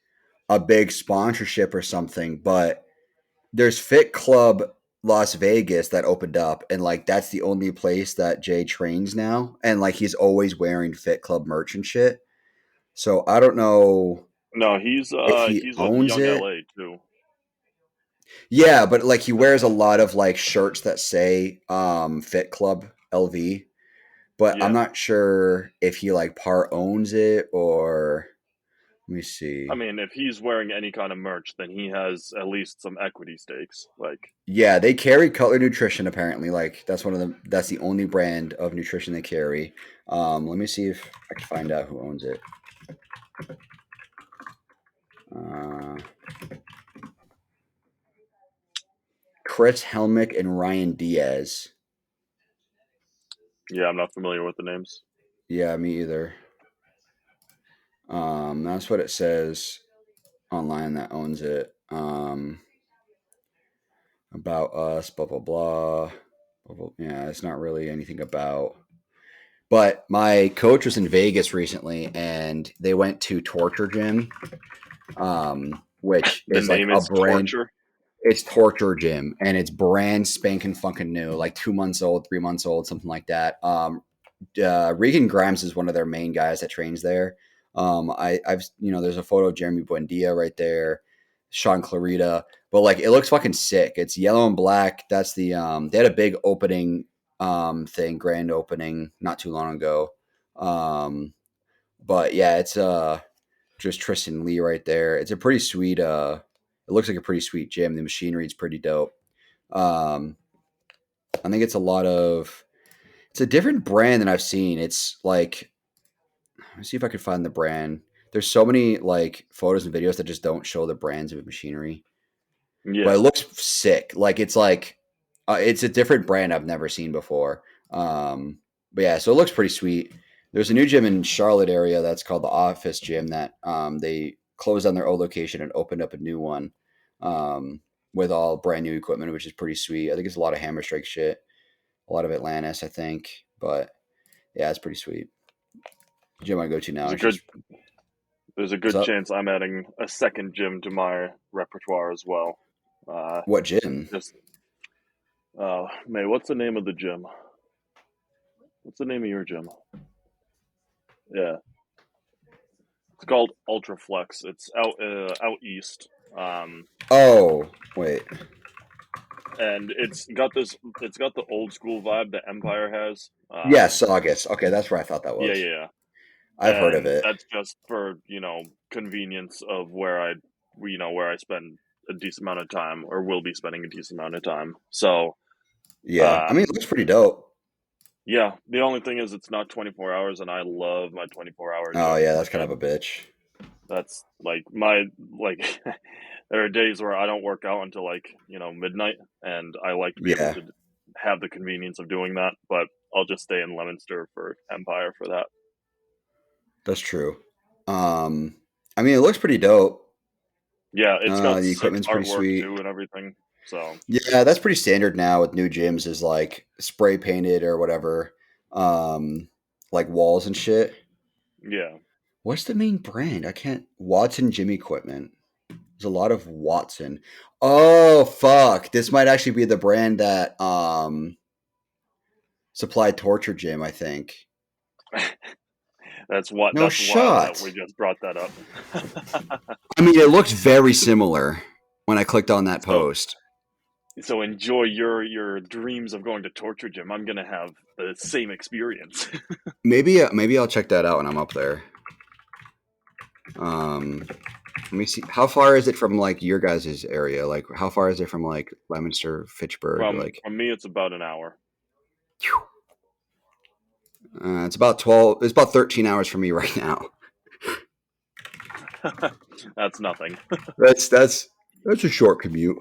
a big sponsorship or something, but there's Fit Club Las Vegas that opened up, and like that's the only place that Jay trains now, and like he's always wearing Fit Club merch and shit. So I don't know No, he's if uh he he's with owns Young it. LA too. Yeah, but like he wears a lot of like shirts that say Fit Club LV, but I'm Yeah, not sure if he like part owns it or let me I see. mean, if he's wearing any kind of merch, then he has at least some equity stakes. Like, Yeah, they carry Cutler Nutrition apparently. Like that's the only brand of nutrition they carry. Let me see if I can find out who owns it. Uh, Chris Helmick and Ryan Diaz. yeah, I'm not familiar with the names. Yeah, me either. That's what it says online that owns it. About us, blah blah blah. Yeah, it's not really anything about. But my coach was in Vegas recently, and they went to Torture Gym, which The is like name a is brand. Torture. It's Torture Gym, and it's brand spanking funkin' new, like 2 months old, 3 months old, something like that. Regan Grimes is one of their main guys that trains there. I've there's a photo of Jeremy Buendia right there, Sean Clarita, but like it looks fucking sick. It's yellow and black. That's the they had a big opening thing, grand opening not too long ago. Um, but yeah, it's just Tristan Lee right there. It's a pretty sweet it looks like a pretty sweet gym. The machinery is pretty dope. Um, I think it's a different brand than I've seen. It's like let me see if I can find the brand. There's so many like photos and videos that just don't show the brands of machinery, but it Yeah, looks sick. It's a different brand I've never seen before. But yeah, so it looks pretty sweet. There's a new gym in Charlotte area that's called the Office Gym that they closed down their old location and opened up a new one um, with all brand new equipment, which is pretty sweet. I think it's a lot of hammer strike shit, a lot of Atlantis, I think. But yeah, it's pretty sweet. The gym I go to now there's a is good just there's a what's good up? chance I'm adding a second gym to my repertoire as well. Uh, What gym? just May, what's the name of the gym? What's the name of your gym? Yeah, it's called Ultraflex. It's out east. Oh, wait. And it's got the old school vibe that Empire has. Yes, August. Okay, that's where I thought that Yeah, was. yeah, I've heard of and it. that's just for convenience of where I spend a decent amount of time or will be spending a decent amount of time. So, Yeah, I mean, it looks pretty dope. yeah, the only thing is it's not 24 hours, and I love my 24-hour Oh, gym. yeah, that's kind of a bitch. That's like my like. There are days where I don't work out until midnight, and I like to be able Yeah, to have the convenience of doing that. But I'll just stay in Leominster for Empire for that. that's true. I mean, it looks pretty dope. Yeah, it's got The sick equipment's pretty artwork sweet. too and everything. So Yeah, that's pretty standard now with new gyms is like spray painted or whatever, like walls and shit. yeah. What's the main brand? I can't. Watson Gym Equipment. There's a lot of Watson. Oh fuck! This might actually be the brand that supplied Torture Gym. I think. That's No wild that shot. we just brought that up. I mean, it looks very similar when I clicked on that so post. so enjoy your dreams of going to Torture Gym. I'm gonna have the same experience. Maybe I'll check that out when I'm up there. Let me see. How far is it from like your guys' area? Like, how far is it from like Leominster, Fitchburg? from Like, from me, it's about an hour. it's about 12. It's about 13 hours for me right now. That's nothing. That's a short commute.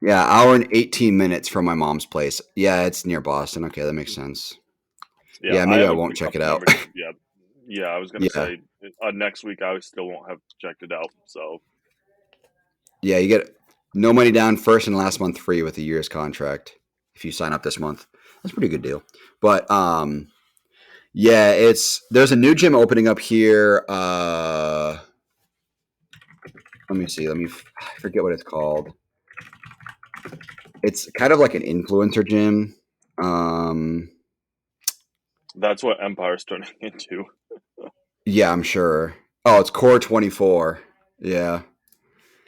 Yeah, hour and 18 minutes from my mom's place. Yeah, it's near Boston. Okay, that makes sense. Yeah, Yeah, I maybe I haven't won't picked check up it a out. membership yet. Yeah, I was gonna Yeah, say next week I still won't have checked it out. So yeah, you get no money down first and last month free with a year's contract if you sign up this month. That's a pretty good deal. But yeah, there's a new gym opening up here. Let me see. I forget what it's called. It's kind of like an influencer gym. that's what Empire's turning into. Yeah, I'm sure. Oh, it's Core 24. Yeah.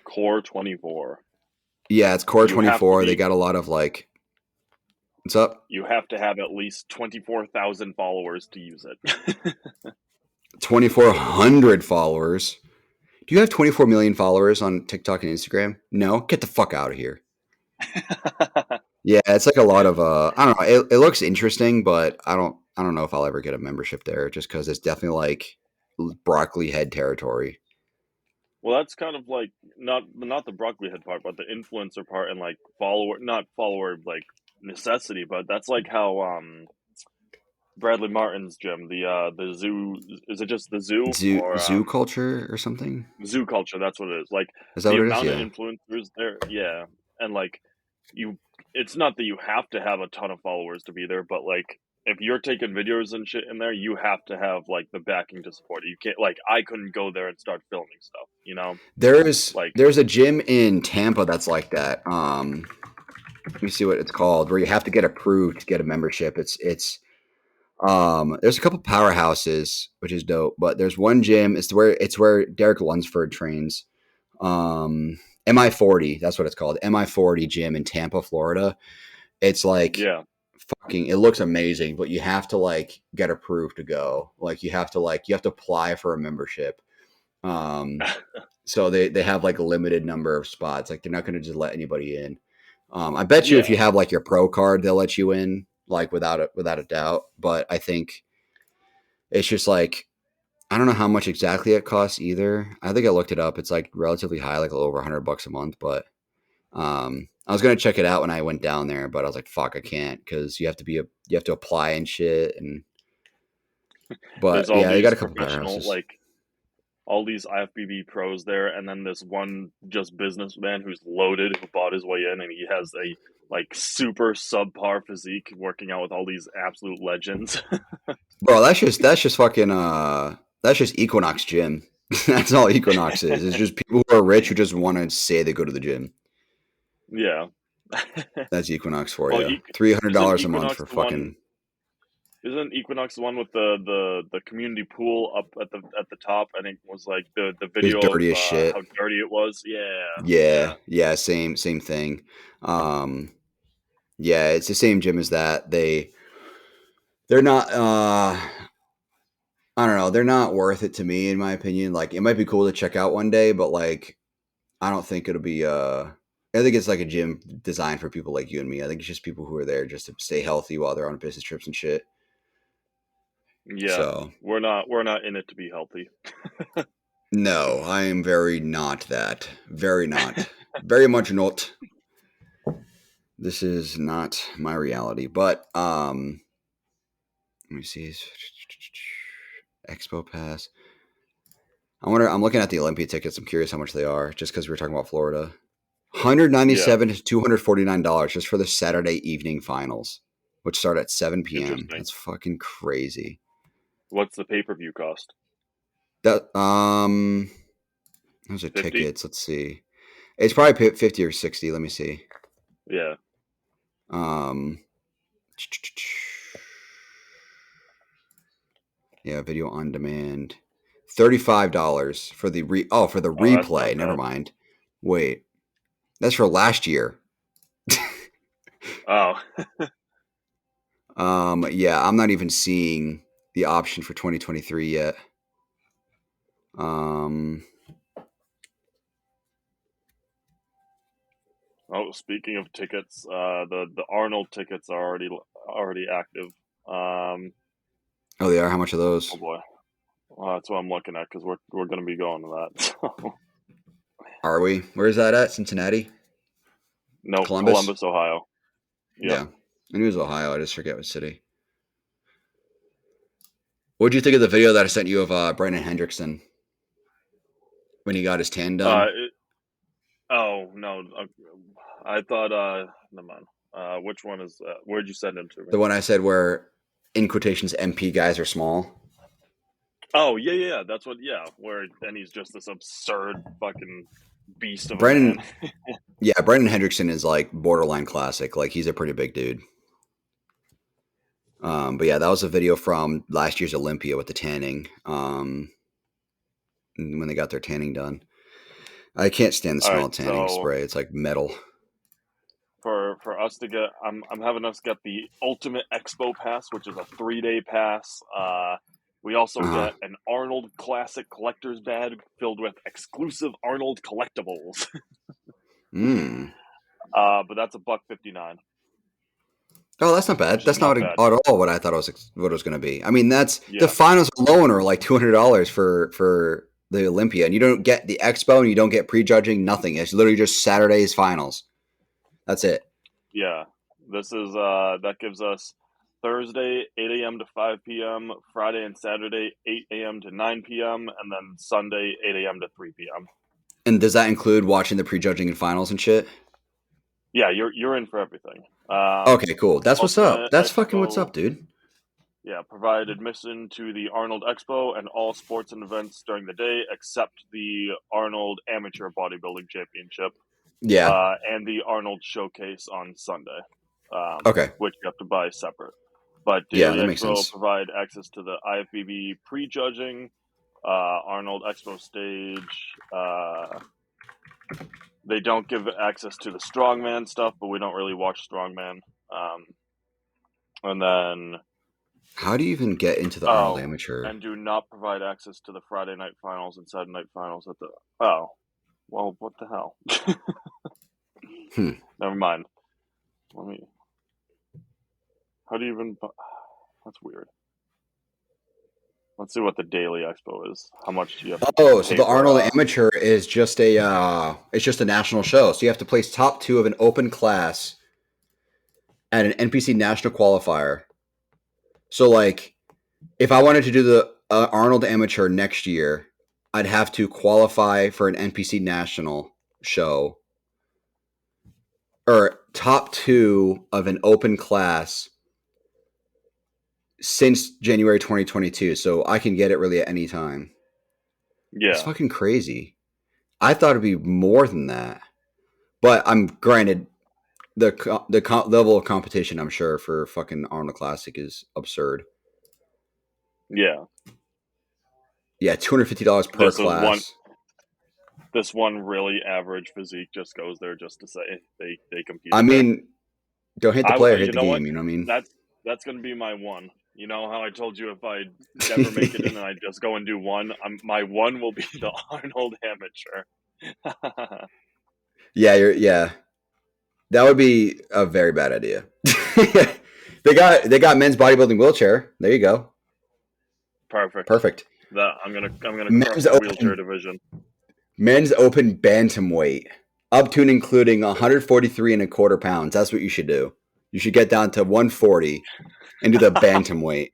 Core 24. Yeah, it's Core You have to 24. They be got a lot of like, what's up? you have to have at least 24,000 followers to use it. 2,400 followers. Do you have 24 million followers on TikTok and Instagram? No? Get the fuck out of here. Yeah, it's like a lot of I don't know. It looks interesting, but I don't know if I'll ever get a membership there just because it's definitely like broccoli head territory. Well, that's kind of like not the broccoli head part, but the influencer part and like follower, not follower like necessity, but that's like how Bradley Martin's gym, the zoo, is it just the zoo or Zoo culture or something? zoo culture? That's what it is. Like Is that the what it is? amount of Yeah. influencers there, yeah, and like you, it's not that you have to have a ton of followers to be there, but like if you're taking videos and shit in there, you have to have like the backing to support it. You can't like I couldn't go there and start filming stuff, you know? Like There's a gym in Tampa that's like that. Let me see what it's called, where you have to get approved to get a membership. There's a couple powerhouses, which is dope, but there's one gym. It's where Derek Lunsford trains. MI40, that's what it's called. MI40 gym in Tampa, Florida. It's like yeah. fucking. It looks amazing, but you have to like get approved to go. Like you have to apply for a membership. Um, so they have like a limited number of spots. Like they're not going to just let anybody in. I bet you if Yeah. you have like your pro card, they'll let you in like without a doubt. But I think it's just like I don't know how much exactly it costs either. I think I looked it up. It's like relatively high, like a little over $100 a month. But I was gonna check it out when I went down there, but I was like, fuck, I can't because you have to apply and shit. There's But all yeah, they got these a couple professional powerhouses. like all these IFBB pros there, and then this one just businessman who's loaded who bought his way in, and he has a like super subpar physique, working out with all these absolute legends. Bro, that's just fucking that's just Equinox Gym. That's all Equinox is. It's just people who are rich who just want to say they go to the gym. Yeah. That's Equinox for Well, you. $300 isn't a month Equinox for the one? fucking. Isn't Equinox the one with the community pool up at the top? I think was like the It was video of dirty as shit. how dirty it was. Yeah, Yeah, yeah, yeah, same thing. Yeah, it's the same gym as that. They're not I don't know, they're not worth it to me in my opinion. Like it might be cool to check out one day, but like I don't think it'll be I think it's like a gym designed for people like you and me. I think it's just people who are there just to stay healthy while they're on business trips and shit. yeah. So, We're not in it to be healthy. no, I am very not that. Very not. Very much not. This is not my reality. But let me see. Expo Pass. I'm looking at the Olympia tickets. I'm curious how much they are, just because we were talking about Florida. Yeah, $197 to $249 just for the Saturday evening finals, which start at 7 p.m. interesting. That's fucking crazy. What's the pay-per-view cost? That those are 50? tickets. Let's see. It's probably 50 or 60. Let me see. Yeah. Um, yeah, video on demand. $35 for the for the Oh, that's replay. not Never bad. mind. Wait, that's for last year. Oh, Yeah, I'm not even seeing the option for 2023 yet. Um, oh. Speaking of tickets, the Arnold tickets are already active. oh, they are. How much are those? Oh boy. Well, that's what I'm looking at because we're going to be going to that. So. Are we? Where is that at? Cincinnati? Nope, Columbus? Columbus, Ohio. Yep. Yeah. I knew it was Ohio. I just forget what city. What did you think of the video that I sent you of Brandon Hendrickson when he got his tan Uh, done? it, oh no, I thought. Never mind. Which one is that? Where'd you send him to me? The one I said where, in quotations, MP guys are small. Oh yeah. That's what. Yeah, where and he's just this absurd fucking beast of a man. Brandon, yeah, Brandon Hendrickson is like borderline classic. Like he's a pretty big dude. But yeah, that was a video from last year's Olympia with the tanning. When they got their tanning done. I can't stand the All smell right, of tanning so spray. It's like metal. for us to get, I'm having us get the Ultimate Expo Pass, which is a 3-day pass. We also Uh-huh. get an Arnold Classic Collector's Bag filled with exclusive Arnold collectibles. But that's $159, Oh, that's not bad. which is That's not not at bad. all what I thought what it was going to be. I mean, that's the Yeah, finals alone are like $200 for the Olympia, and you don't get the expo, and you don't get prejudging. Nothing. It's literally just Saturday's finals. That's it. yeah. This is that gives us Thursday 8 a.m. to 5 p.m., Friday and Saturday 8 a.m. to 9 p.m., and then Sunday 8 a.m. to 3 p.m. And does that include watching the prejudging and finals and shit? Yeah, you're in for everything. Okay, cool. That's what's up. Ultimate That's fucking what's Expo. up, dude. Yeah, provide admission to the Arnold Expo and all sports and events during the day except the Arnold Amateur Bodybuilding Championship Yeah. and the Arnold Showcase on Sunday, Okay. which you have to buy separate. But Yeah, Daily that makes Expo sense. provide access to the IFBB prejudging, Arnold Expo stage. They don't give access to the strongman stuff, but we don't really watch strongman. And then How do you even get into the Arnold Oh, Amateur? and do not provide access to the Friday night finals and Saturday night finals at the. Oh, well, what the hell? Hmm. Never mind. Let me. How do you even? That's weird. Let's see what the daily expo is. How much do you have to Oh, so pay the for? Arnold Amateur is just it's just a national show. So you have to place top 2 of an open class at an NPC national qualifier. So like if I wanted to do the Arnold Amateur next year, I'd have to qualify for an NPC national show or top 2 of an open class since January 2022. So I can get it really at any time. It's Yeah, fucking crazy. I thought it'd be more than that. But I'm granted the level of competition, I'm sure, for fucking Arnold Classic is absurd. Yeah. Yeah, $250 per This is one. class. This one really average physique just goes there just to say they I competed there. mean, don't hate the player, hate You the know what? game. You know what I mean? That's gonna be my one. You know how I told you if I never make it in and I just go and do one, my one will be the Arnold amateur. Yeah. That would be a very bad idea. They got men's bodybuilding wheelchair. There you go. Perfect. I'm gonna crush Men's the wheelchair open division. men's open bantamweight, up to and including 143 and a quarter pounds. That's what you should do. You should get down to 140 and do the bantamweight.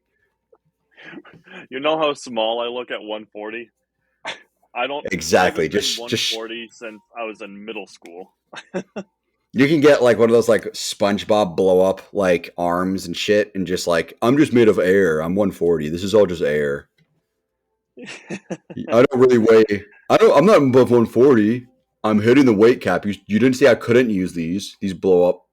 You know how small I look at 140? Exactly. I haven't been 140 since I was in middle school. You can get like one of those like SpongeBob blow up like arms and shit, and just like, I'm just made of air. I'm 140. This is all just air. I don't really weigh. I'm not above 140. I'm hitting the weight cap. You didn't see I couldn't use these blow up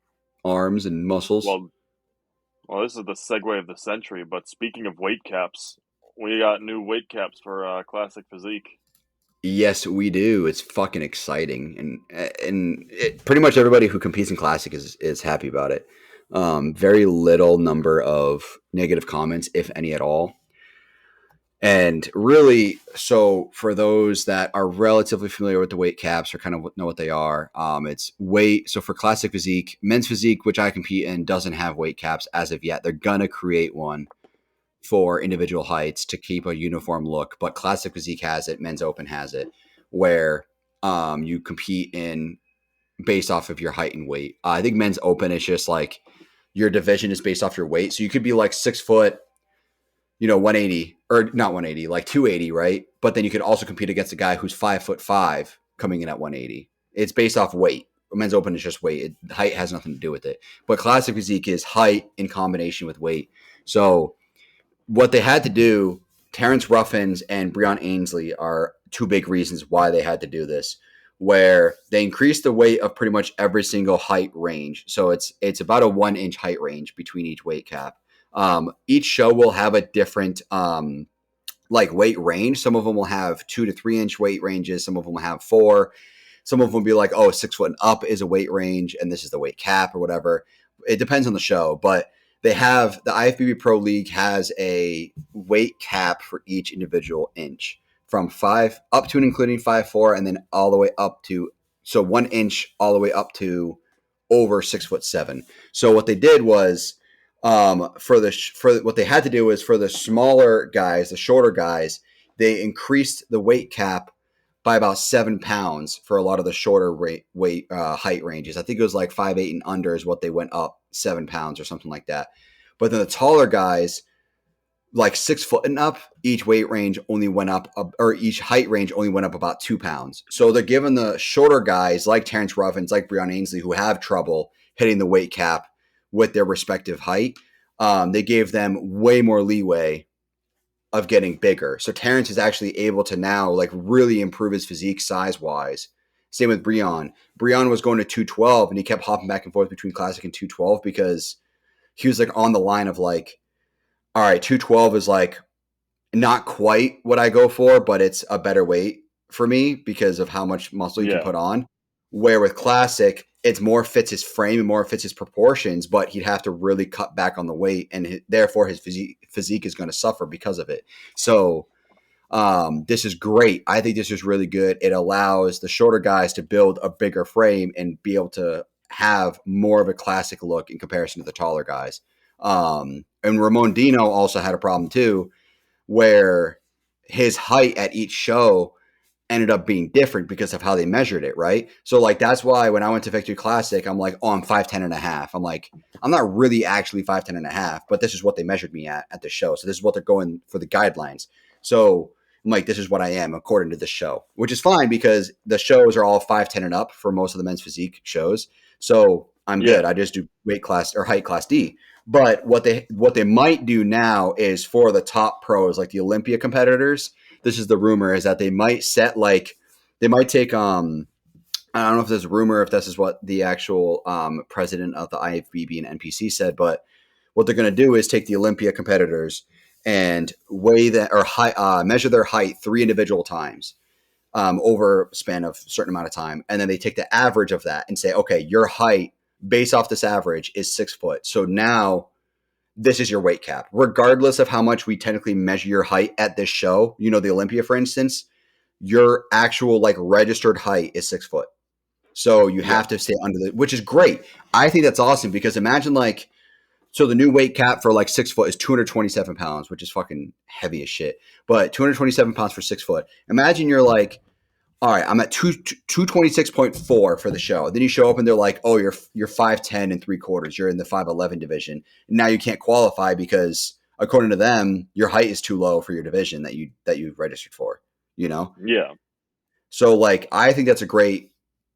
arms and muscles. Well, this is the segue of the century. But speaking of weight caps, we got new weight caps for Classic Physique. Yes, we do. It's fucking exciting, and pretty much everybody who competes in Classic is happy about it. Very little number of negative comments, if any at all. And really, so for those that are relatively familiar with the weight caps or kind of know what they are, it's weight. So for Classic Physique, men's physique, which I compete in, doesn't have weight caps as of yet. They're gonna create one for individual heights to keep a uniform look, but Classic Physique has it, Men's Open has it, where you compete in based off of your height and weight. I think Men's Open is just like your division is based off your weight, so you could be like 6 foot, 180 or not 180, like 280, right? But then you could also compete against a guy who's 5'5" coming in at 180. It's based off weight. Men's Open is just weight. Height has nothing to do with it. But Classic Physique is height in combination with weight. So what they had to do, Terrence Ruffins and Breon Ainsley are two big reasons why they had to do this, where they increased the weight of pretty much every single height range. So it's about a 1 inch height range between each weight cap. Each show will have a different like weight range. Some of them will have 2 to 3 inch weight ranges. Some of them will have 4. Some of them will be like, 6 foot and up is a weight range, and this is the weight cap or whatever. It depends on the show, but they have the IFBB Pro League has a weight cap for each individual inch from 5 up to and including 5'4", and then all the way up to 1 inch all the way up to over 6'7". So what they did was for what they had to do is for the smaller guys, the shorter guys, they increased the weight cap by about 7 pounds for a lot of the shorter height ranges. I think it was like 5'8" and under is what they went up 7 pounds or something like that. But then the taller guys, like 6 foot and up, each weight range only went up, or each height range only went up about 2 pounds. So they're giving the shorter guys like Terrence Ruffins, like Breon Ainsley, who have trouble hitting the weight cap with their respective height, they gave them way more leeway of getting bigger. So Terrence is actually able to now like really improve his physique size wise. Same with Breon. Breon was going to 212 and he kept hopping back and forth between Classic and 212 because he was like on the line of like, all right, 212 is like not quite what I go for, but it's a better weight for me because of how much muscle you can put on. Where with Classic, it's more fits his frame and more fits his proportions, but he'd have to really cut back on the weight, and therefore his physique is going to suffer because of it. So this is great. I think this is really good. It allows the shorter guys to build a bigger frame and be able to have more of a classic look in comparison to the taller guys. And Ramon Dino also had a problem too, where his height at each show ended up being different because of how they measured it, right? So like that's why when I went to Victory Classic, I'm like, I'm 5'10" and a half. I'm like, I'm not really actually 5'10" and a half, but this is what they measured me at the show. So this is what they're going for the guidelines. So I'm like, this is what I am according to the show, which is fine because the shows are all 5'10" and up for most of the men's physique shows. So I'm good. I just do weight class or height class D. But what they might do now is for the top pros, like the Olympia competitors, this is the rumor, is that they might set like they might take I don't know if there's a rumor if this is what the actual president of the IFBB and NPC said, but what they're going to do is take the Olympia competitors and weigh that or measure their height 3 individual times over a span of a certain amount of time. And then they take the average of that and say, okay, your height based off this average is 6 foot. So now this is your weight cap, regardless of how much we technically measure your height at this show. You know, the Olympia, for instance, your actual like registered height is 6 foot. So you have to stay under the, which is great. I think that's awesome because imagine like, so the new weight cap for like 6 foot is 227 pounds, which is fucking heavy as shit. But 227 pounds for 6 foot. Imagine you're like, all right, I'm at 226.4 for the show. Then you show up and they're like, oh, you're 5'10 and 3/4. You're in the 5'11 division. And now you can't qualify because according to them, your height is too low for your division that you registered for, you know? Yeah. So like, I think that's a great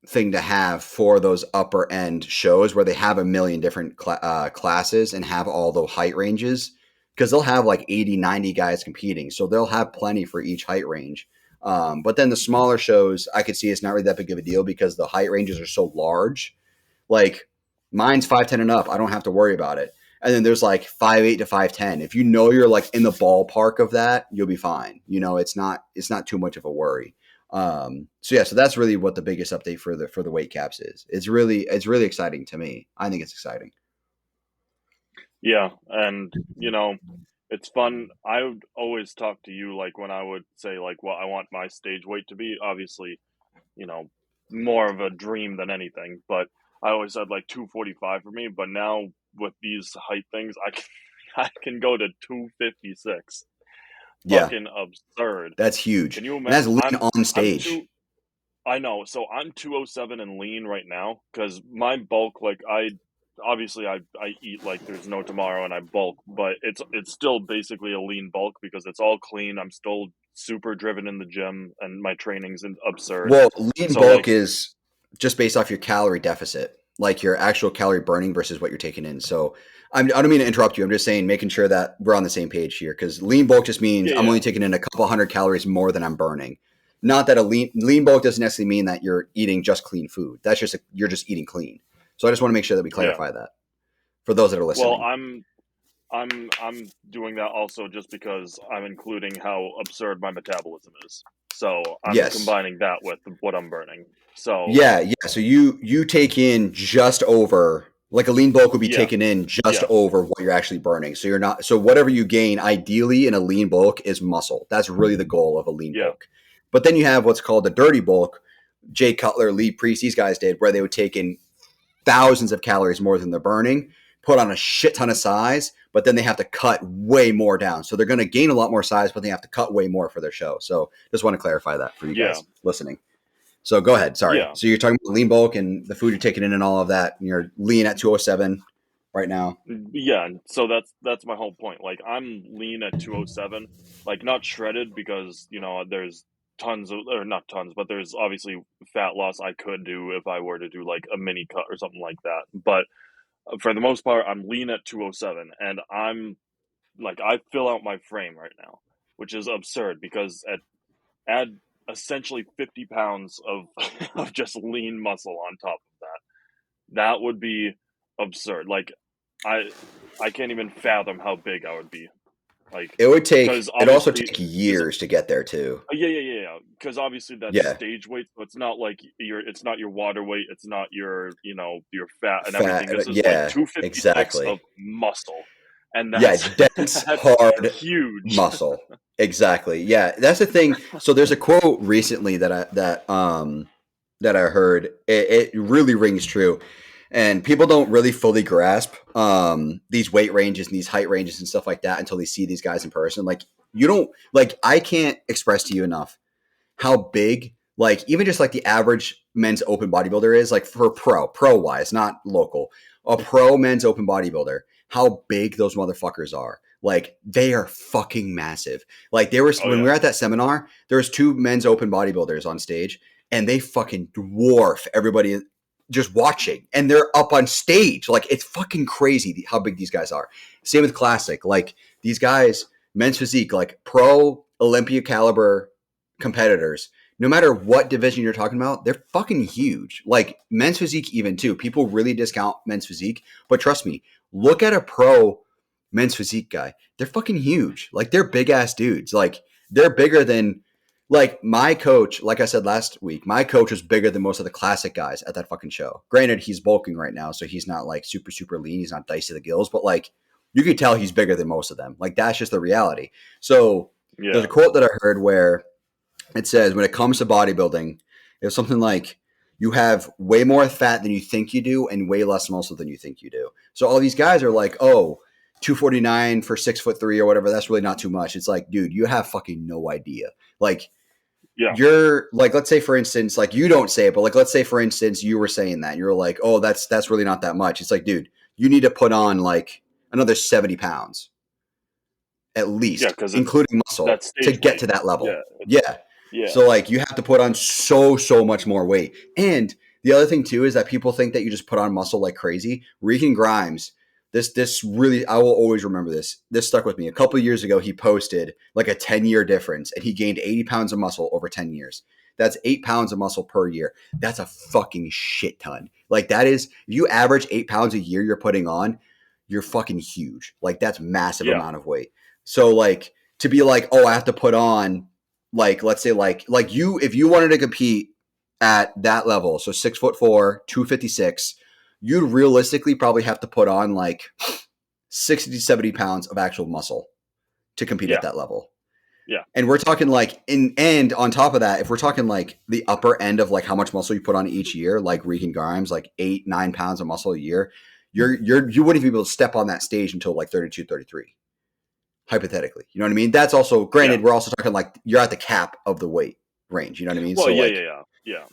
thing to have for those upper end shows where they have a million different classes and have all the height ranges, because they'll have like 80, 90 guys competing. So they'll have plenty for each height range. But then the smaller shows, I could see it's not really that big of a deal because the height ranges are so large. Like mine's 5'10 and up. I don't have to worry about it. And then there's like 5'8 to 5'10. If you know you're like in the ballpark of that, you'll be fine. You know, it's not too much of a worry. So that's really what the biggest update for the weight caps is. It's really exciting to me. I think it's exciting. Yeah. And, you know, it's fun. I would always talk to you like when I would say like what I want my stage weight to be. Obviously, you know, more of a dream than anything, but I always said like 245 for me. But now with these height things, I can go to 256. Yeah. Fucking absurd. That's huge. Can you imagine? That's lean on stage. I know. So I'm 207 and lean right now because my bulk, like I eat like there's no tomorrow and I bulk, but it's still basically a lean bulk because it's all clean. I'm still super driven in the gym and my training's absurd. Well, lean bulk is just based off your calorie deficit, like your actual calorie burning versus what you're taking in. So I don't mean to interrupt you. I'm just saying, making sure that we're on the same page here, because lean bulk just means I'm only taking in a couple hundred calories more than I'm burning. Not that a lean bulk doesn't necessarily mean that you're eating just clean food. That's just you're just eating clean. So I just want to make sure that we clarify that for those that are listening. Well, I'm doing that also just because I'm including how absurd my metabolism is. So I'm combining that with what I'm burning. So yeah. So you take in just over, like a lean bulk would be taken in just over what you're actually burning. So you're not, so whatever you gain ideally in a lean bulk is muscle. That's really the goal of a lean bulk. But then you have what's called the dirty bulk. Jay Cutler, Lee Priest, these guys did, where they would take in thousands of calories more than they're burning, put on a shit ton of size, but then they have to cut way more down. So they're going to gain a lot more size, but they have to cut way more for their show. So just want to clarify that for you guys listening. So go ahead. Sorry. So you're talking about lean bulk and the food you're taking in and all of that. And you're lean at 207 right now. Yeah. So that's my whole point. Like I'm lean at 207, like not shredded because, you know, there's tons of, or not tons, but there's obviously fat loss I could do if I were to do like a mini cut or something like that. But for the most part, I'm lean at 207 and I'm like, I fill out my frame right now, which is absurd because add essentially 50 pounds of just lean muscle on top of that would be absurd. Like I can't even fathom how big I would be. Like it would take, it also take years to get there too. Yeah. Because obviously that's stage weight, so it's not like it's not your water weight, it's not your, you know, your fat and everything. This is like 256 of muscle. And that's dense, hard, huge muscle. Exactly. Yeah, that's the thing. So there's a quote recently that I heard. It really rings true, and people don't really fully grasp these weight ranges and these height ranges and stuff like that until they see these guys in person. Like I can't express to you enough how big, like even just like the average men's open bodybuilder is, like for pro wise, not local, a pro men's open bodybuilder, how big those motherfuckers are. Like they are fucking massive. Like when we were at that seminar, there was 2 men's open bodybuilders on stage and they fucking dwarf everybody just watching, and they're up on stage. Like it's fucking crazy how big these guys are. Same with classic, like these guys, men's physique, like pro Olympia caliber competitors, no matter what division you're talking about, they're fucking huge. Like men's physique even too. People really discount men's physique, but trust me, look at a pro men's physique guy. They're fucking huge. Like they're big ass dudes. Like they're bigger than like my coach. Like I said last week, my coach was bigger than most of the classic guys at that fucking show. Granted, he's bulking right now, so he's not like super super lean. He's not diced to the gills, but like you could tell he's bigger than most of them. Like that's just the reality. So there's a quote that I heard where it says when it comes to bodybuilding, it's something like you have way more fat than you think you do and way less muscle than you think you do. So all these guys are like, oh, 249 for 6'3" or whatever. That's really not too much. It's like, dude, you have fucking no idea. Like you're like, let's say for instance, like you don't say it, but like, let's say for instance, you were saying that you're like, oh, that's really not that much. It's like, dude, you need to put on like another 70 pounds at least, including muscle to get to that level. Yeah. So like you have to put on so much more weight. And the other thing too is that people think that you just put on muscle like crazy. Regan Grimes, this really, I will always remember this. This stuck with me. A couple of years ago, he posted like a 10-year difference and he gained 80 pounds of muscle over 10 years. That's 8 pounds of muscle per year. That's a fucking shit ton. Like that is, if you average 8 pounds a year you're putting on, you're fucking huge. Like that's massive amount of weight. So like to be like, oh, I have to put on like, let's say like you, if you wanted to compete at that level, so 6'4", 256, you'd realistically probably have to put on like 60 to 70 pounds of actual muscle to compete at that level. Yeah. And we're talking like and on top of that, if we're talking like the upper end of like how much muscle you put on each year, like Regan Grimes, like 8-9 pounds of muscle a year, you wouldn't be able to step on that stage until like 32, 33. Hypothetically, you know what I mean? That's also granted. We're also talking like you're at the cap of the weight range. You know what I mean? Well, so yeah.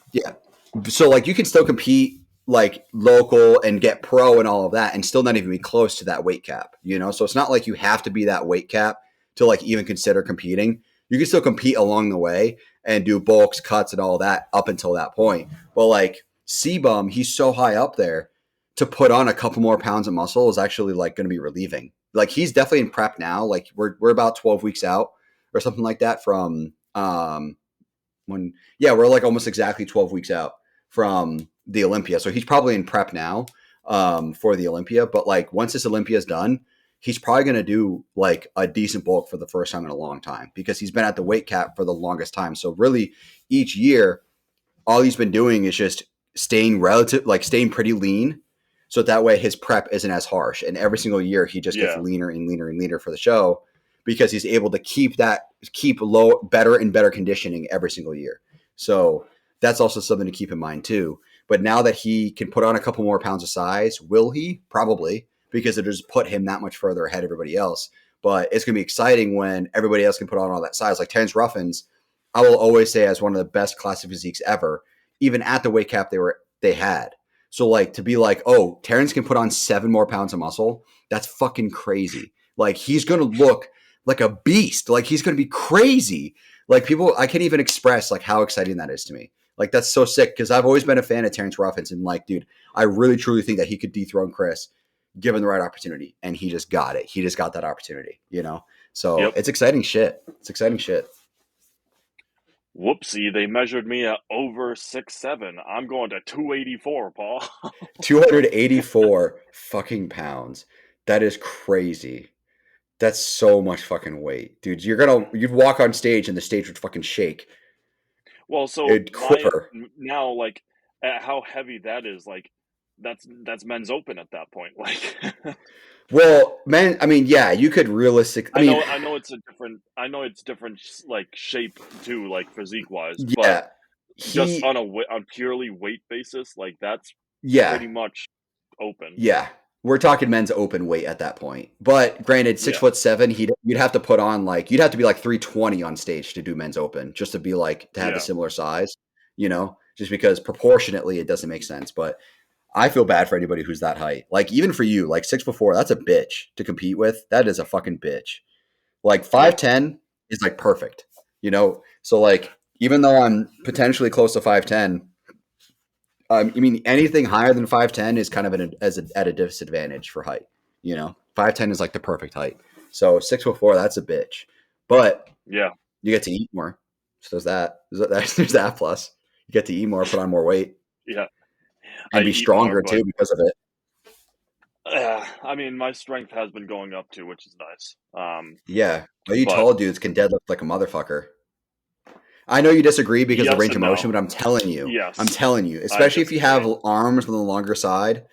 So like you can still compete like local and get pro and all of that, and still not even be close to that weight cap. You know, so it's not like you have to be that weight cap to like even consider competing. You can still compete along the way and do bulks, cuts, and all that up until that point. But like C-Bum, he's so high up there to put on a couple more pounds of muscle is actually like going to be relieving. Like he's definitely in prep now. Like we're about 12 weeks out or something like that from we're like almost exactly 12 weeks out from the Olympia. So he's probably in prep now for the Olympia. But like once this Olympia is done, he's probably going to do like a decent bulk for the first time in a long time because he's been at the weight cap for the longest time. So really each year, all he's been doing is just staying pretty lean. So that way his prep isn't as harsh. And every single year he just gets leaner and leaner and leaner for the show because he's able to keep better and better conditioning every single year. So that's also something to keep in mind too. But now that he can put on a couple more pounds of size, will he? Probably, because it just put him that much further ahead of everybody else. But it's going to be exciting when everybody else can put on all that size. Like Terrence Ruffins, I will always say as one of the best classic physiques ever, even at the weight cap they had. So like to be like, oh, Terrence can put on 7 more pounds of muscle. That's fucking crazy. Like he's going to look like a beast. Like he's going to be crazy. Like people, I can't even express like how exciting that is to me. Like that's so sick because I've always been a fan of Terrence Ruffins and like, dude, I really truly think that he could dethrone Chris given the right opportunity. And he just got it. He just got that opportunity, you know? So It's exciting shit. It's exciting shit. Whoopsie, they measured me at over 6'7". I'm going to 284, Paul. 284 fucking pounds. That is crazy. That's so much fucking weight. Dude, you'd walk on stage and the stage would fucking shake. Well, so it'd quiver. Now, like, at how heavy that is, like, that's men's open at that point. Like, well, man, I mean, yeah, you could realistically. I know it's different, like shape too, like physique wise. Yeah, but just on purely weight basis, like that's pretty much open. Yeah, we're talking men's open weight at that point. But granted, 6'7", you'd have to put on like you'd have to be like 320 on stage to do men's open just to be like to have a similar size, you know, just because proportionately it doesn't make sense, but. I feel bad for anybody who's that height. Like even for you, like 6'4", that's a bitch to compete with. That is a fucking bitch. Like 5'10" is like perfect, you know? So like, even though I'm potentially close to 5'10", I mean, anything higher than 5'10" is kind of at a disadvantage for height, you know? 5'10" is like the perfect height. So 6'4", that's a bitch. But you get to eat more. So there's that plus. You get to eat more, put on more weight. Yeah. And be stronger too because of it. I mean, my strength has been going up too, which is nice. Yeah. All you But tall dudes can deadlift like a motherfucker. I know you disagree because of the yes range of and motion, no. but I'm Yes, telling you, I especially if you have disagree. arms on the longer side,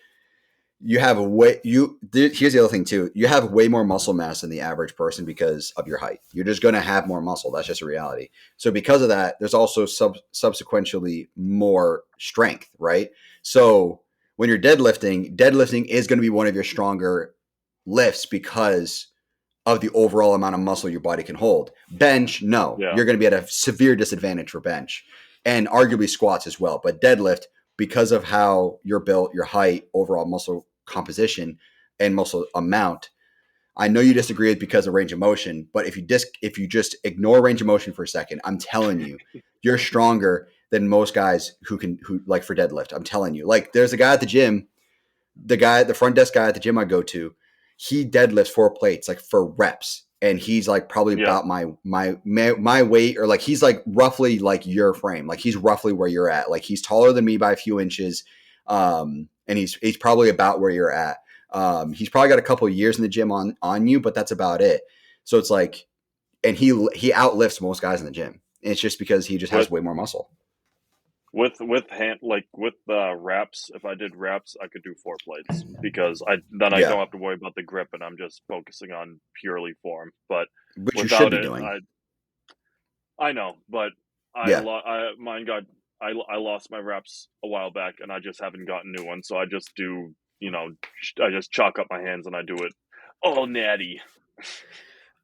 you have here's the other thing too. You have way more muscle mass than the average person because of your height. You're just going to have more muscle. That's just a reality. So because of that, there's also subsequently more strength, right? So when you're deadlifting is going to be one of your stronger lifts because of the overall amount of muscle your body can hold. Bench, no, Yeah. you're going to be at a severe disadvantage for bench, and arguably squats as well. But deadlift, because of how you're built, your height, overall muscle composition, and muscle amount. I know you disagree with because of range of motion, but if you just ignore range of motion for a second, I'm telling you, you're stronger than most guys who like for deadlift. I'm telling you, like there's a guy at the gym, the front desk guy at the gym I go to, he deadlifts 4 plates like for reps, and he's like probably Yeah. about my weight, or like he's like roughly like your frame, like he's roughly where you're at. Like he's taller than me by a few inches, and he's probably about where you're at. He's probably got a couple of years in the gym on you, but that's about it. So it's like, and he outlifts most guys in the gym. And it's just because he just has With way more muscle. with reps, if I did reps, I could do 4 plates because I Yeah, don't have to worry about the grip, and I'm just focusing on purely form. But which you should without be it, doing. I know, but Yeah. mine got I lost my reps a while back, and I just haven't gotten new ones. So I just do, I just chalk up my hands and I do it all natty.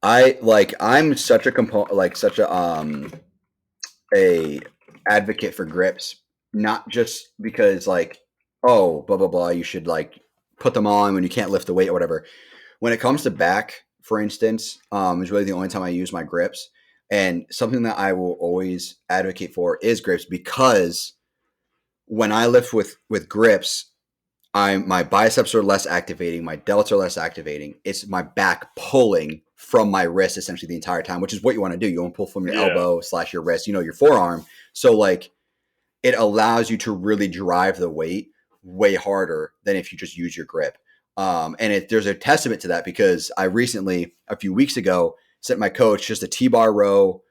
I'm such a a advocate for grips, not just because like, oh, blah blah blah, you should like put them on when you can't lift the weight or whatever. When it comes to back, for instance, is really the only time I use my grips. And something that I will always advocate for is grips, because when I lift with grips, my biceps are less activating, my delts are less activating. It's my back pulling from my wrist essentially the entire time, which is what you want to do. You want to pull from your Yeah, elbow / your wrist, your forearm. So like it allows you to really drive the weight way harder than if you just use your grip. And there's a testament to that because I recently, a few weeks ago, sent my coach just a T-bar row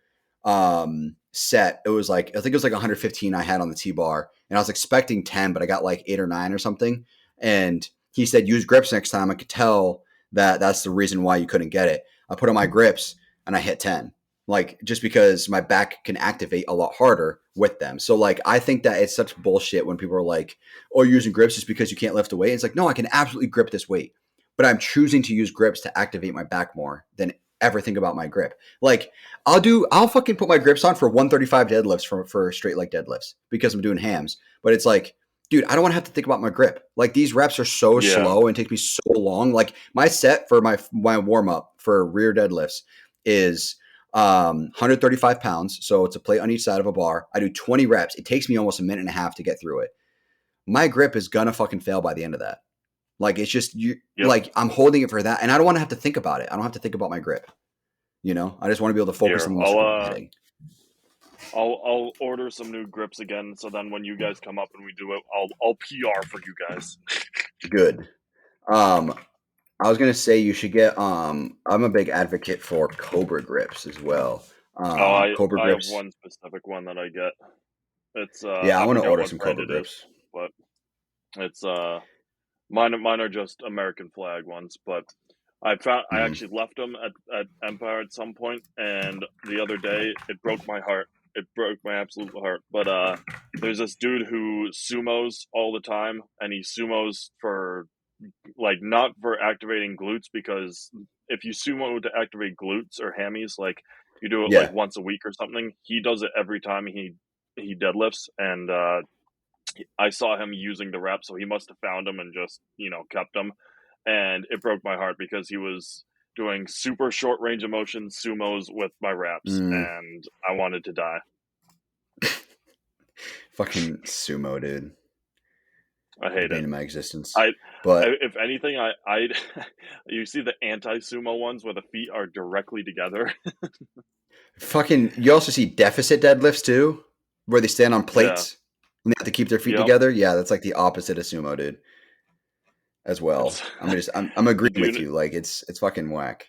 set. It was like, I think it was like 115 I had on the T-bar, and I was expecting 10, but I got like 8 or 9 or something. And he said, use grips next time. I could tell that that's the reason why you couldn't get it. I put on my grips and I hit 10, like just because my back can activate a lot harder with them. So like, I think that it's such bullshit when people are like, oh, you're using grips just because you can't lift a weight. It's like, no, I can absolutely grip this weight, but I'm choosing to use grips to activate my back more than ever think about my grip. Like I'll fucking put my grips on for 135 deadlifts for straight leg deadlifts because I'm doing hams. But it's like, dude, I don't want to have to think about my grip. Like these reps are so yeah, slow and take me so long. Like my set for my warm up for rear deadlifts is 135 pounds. So it's a plate on each side of a bar. I do 20 reps. It takes me almost a minute and a half to get through it. My grip is gonna fucking fail by the end of that. Like it's just yep. like I'm holding it for that, and I don't want to have to think about it. I don't have to think about my grip. I just want to be able to focus Here, on the muscle group I'm hitting. I'll order some new grips again. So then when you guys come up and we do it, I'll PR for you guys. Good. Um, I was gonna say you should get. I'm a big advocate for Cobra grips as well. Oh, Cobra I have grips. one specific one that I get. It's Yeah, I I want to forgot order what some brand Cobra it is, grips. but it's mine are just American flag ones. But I Mm, actually left them at Empire at some point, and the other day it broke my heart. It broke my absolute heart. But there's this dude who sumos all the time, and he sumos for like not for activating glutes, because if you sumo to activate glutes or hammies, like you do it like yeah. once a week or something. He does it every time he deadlifts, and I saw him using the rep, so he must have found them and just kept them, and it broke my heart because he was doing super short range of motion sumos with my reps, Mm, and I wanted to die. fucking sumo, dude. I hate Bane it. of my existence. I But if anything, I you see the anti-sumo ones where the feet are directly together. fucking, you also see deficit deadlifts too, where they stand on Yeah. plates and they have to keep their feet Yep. together. Yeah, that's like the opposite of sumo, dude. as well. It's I'm agreeing with you you. Like it's fucking whack.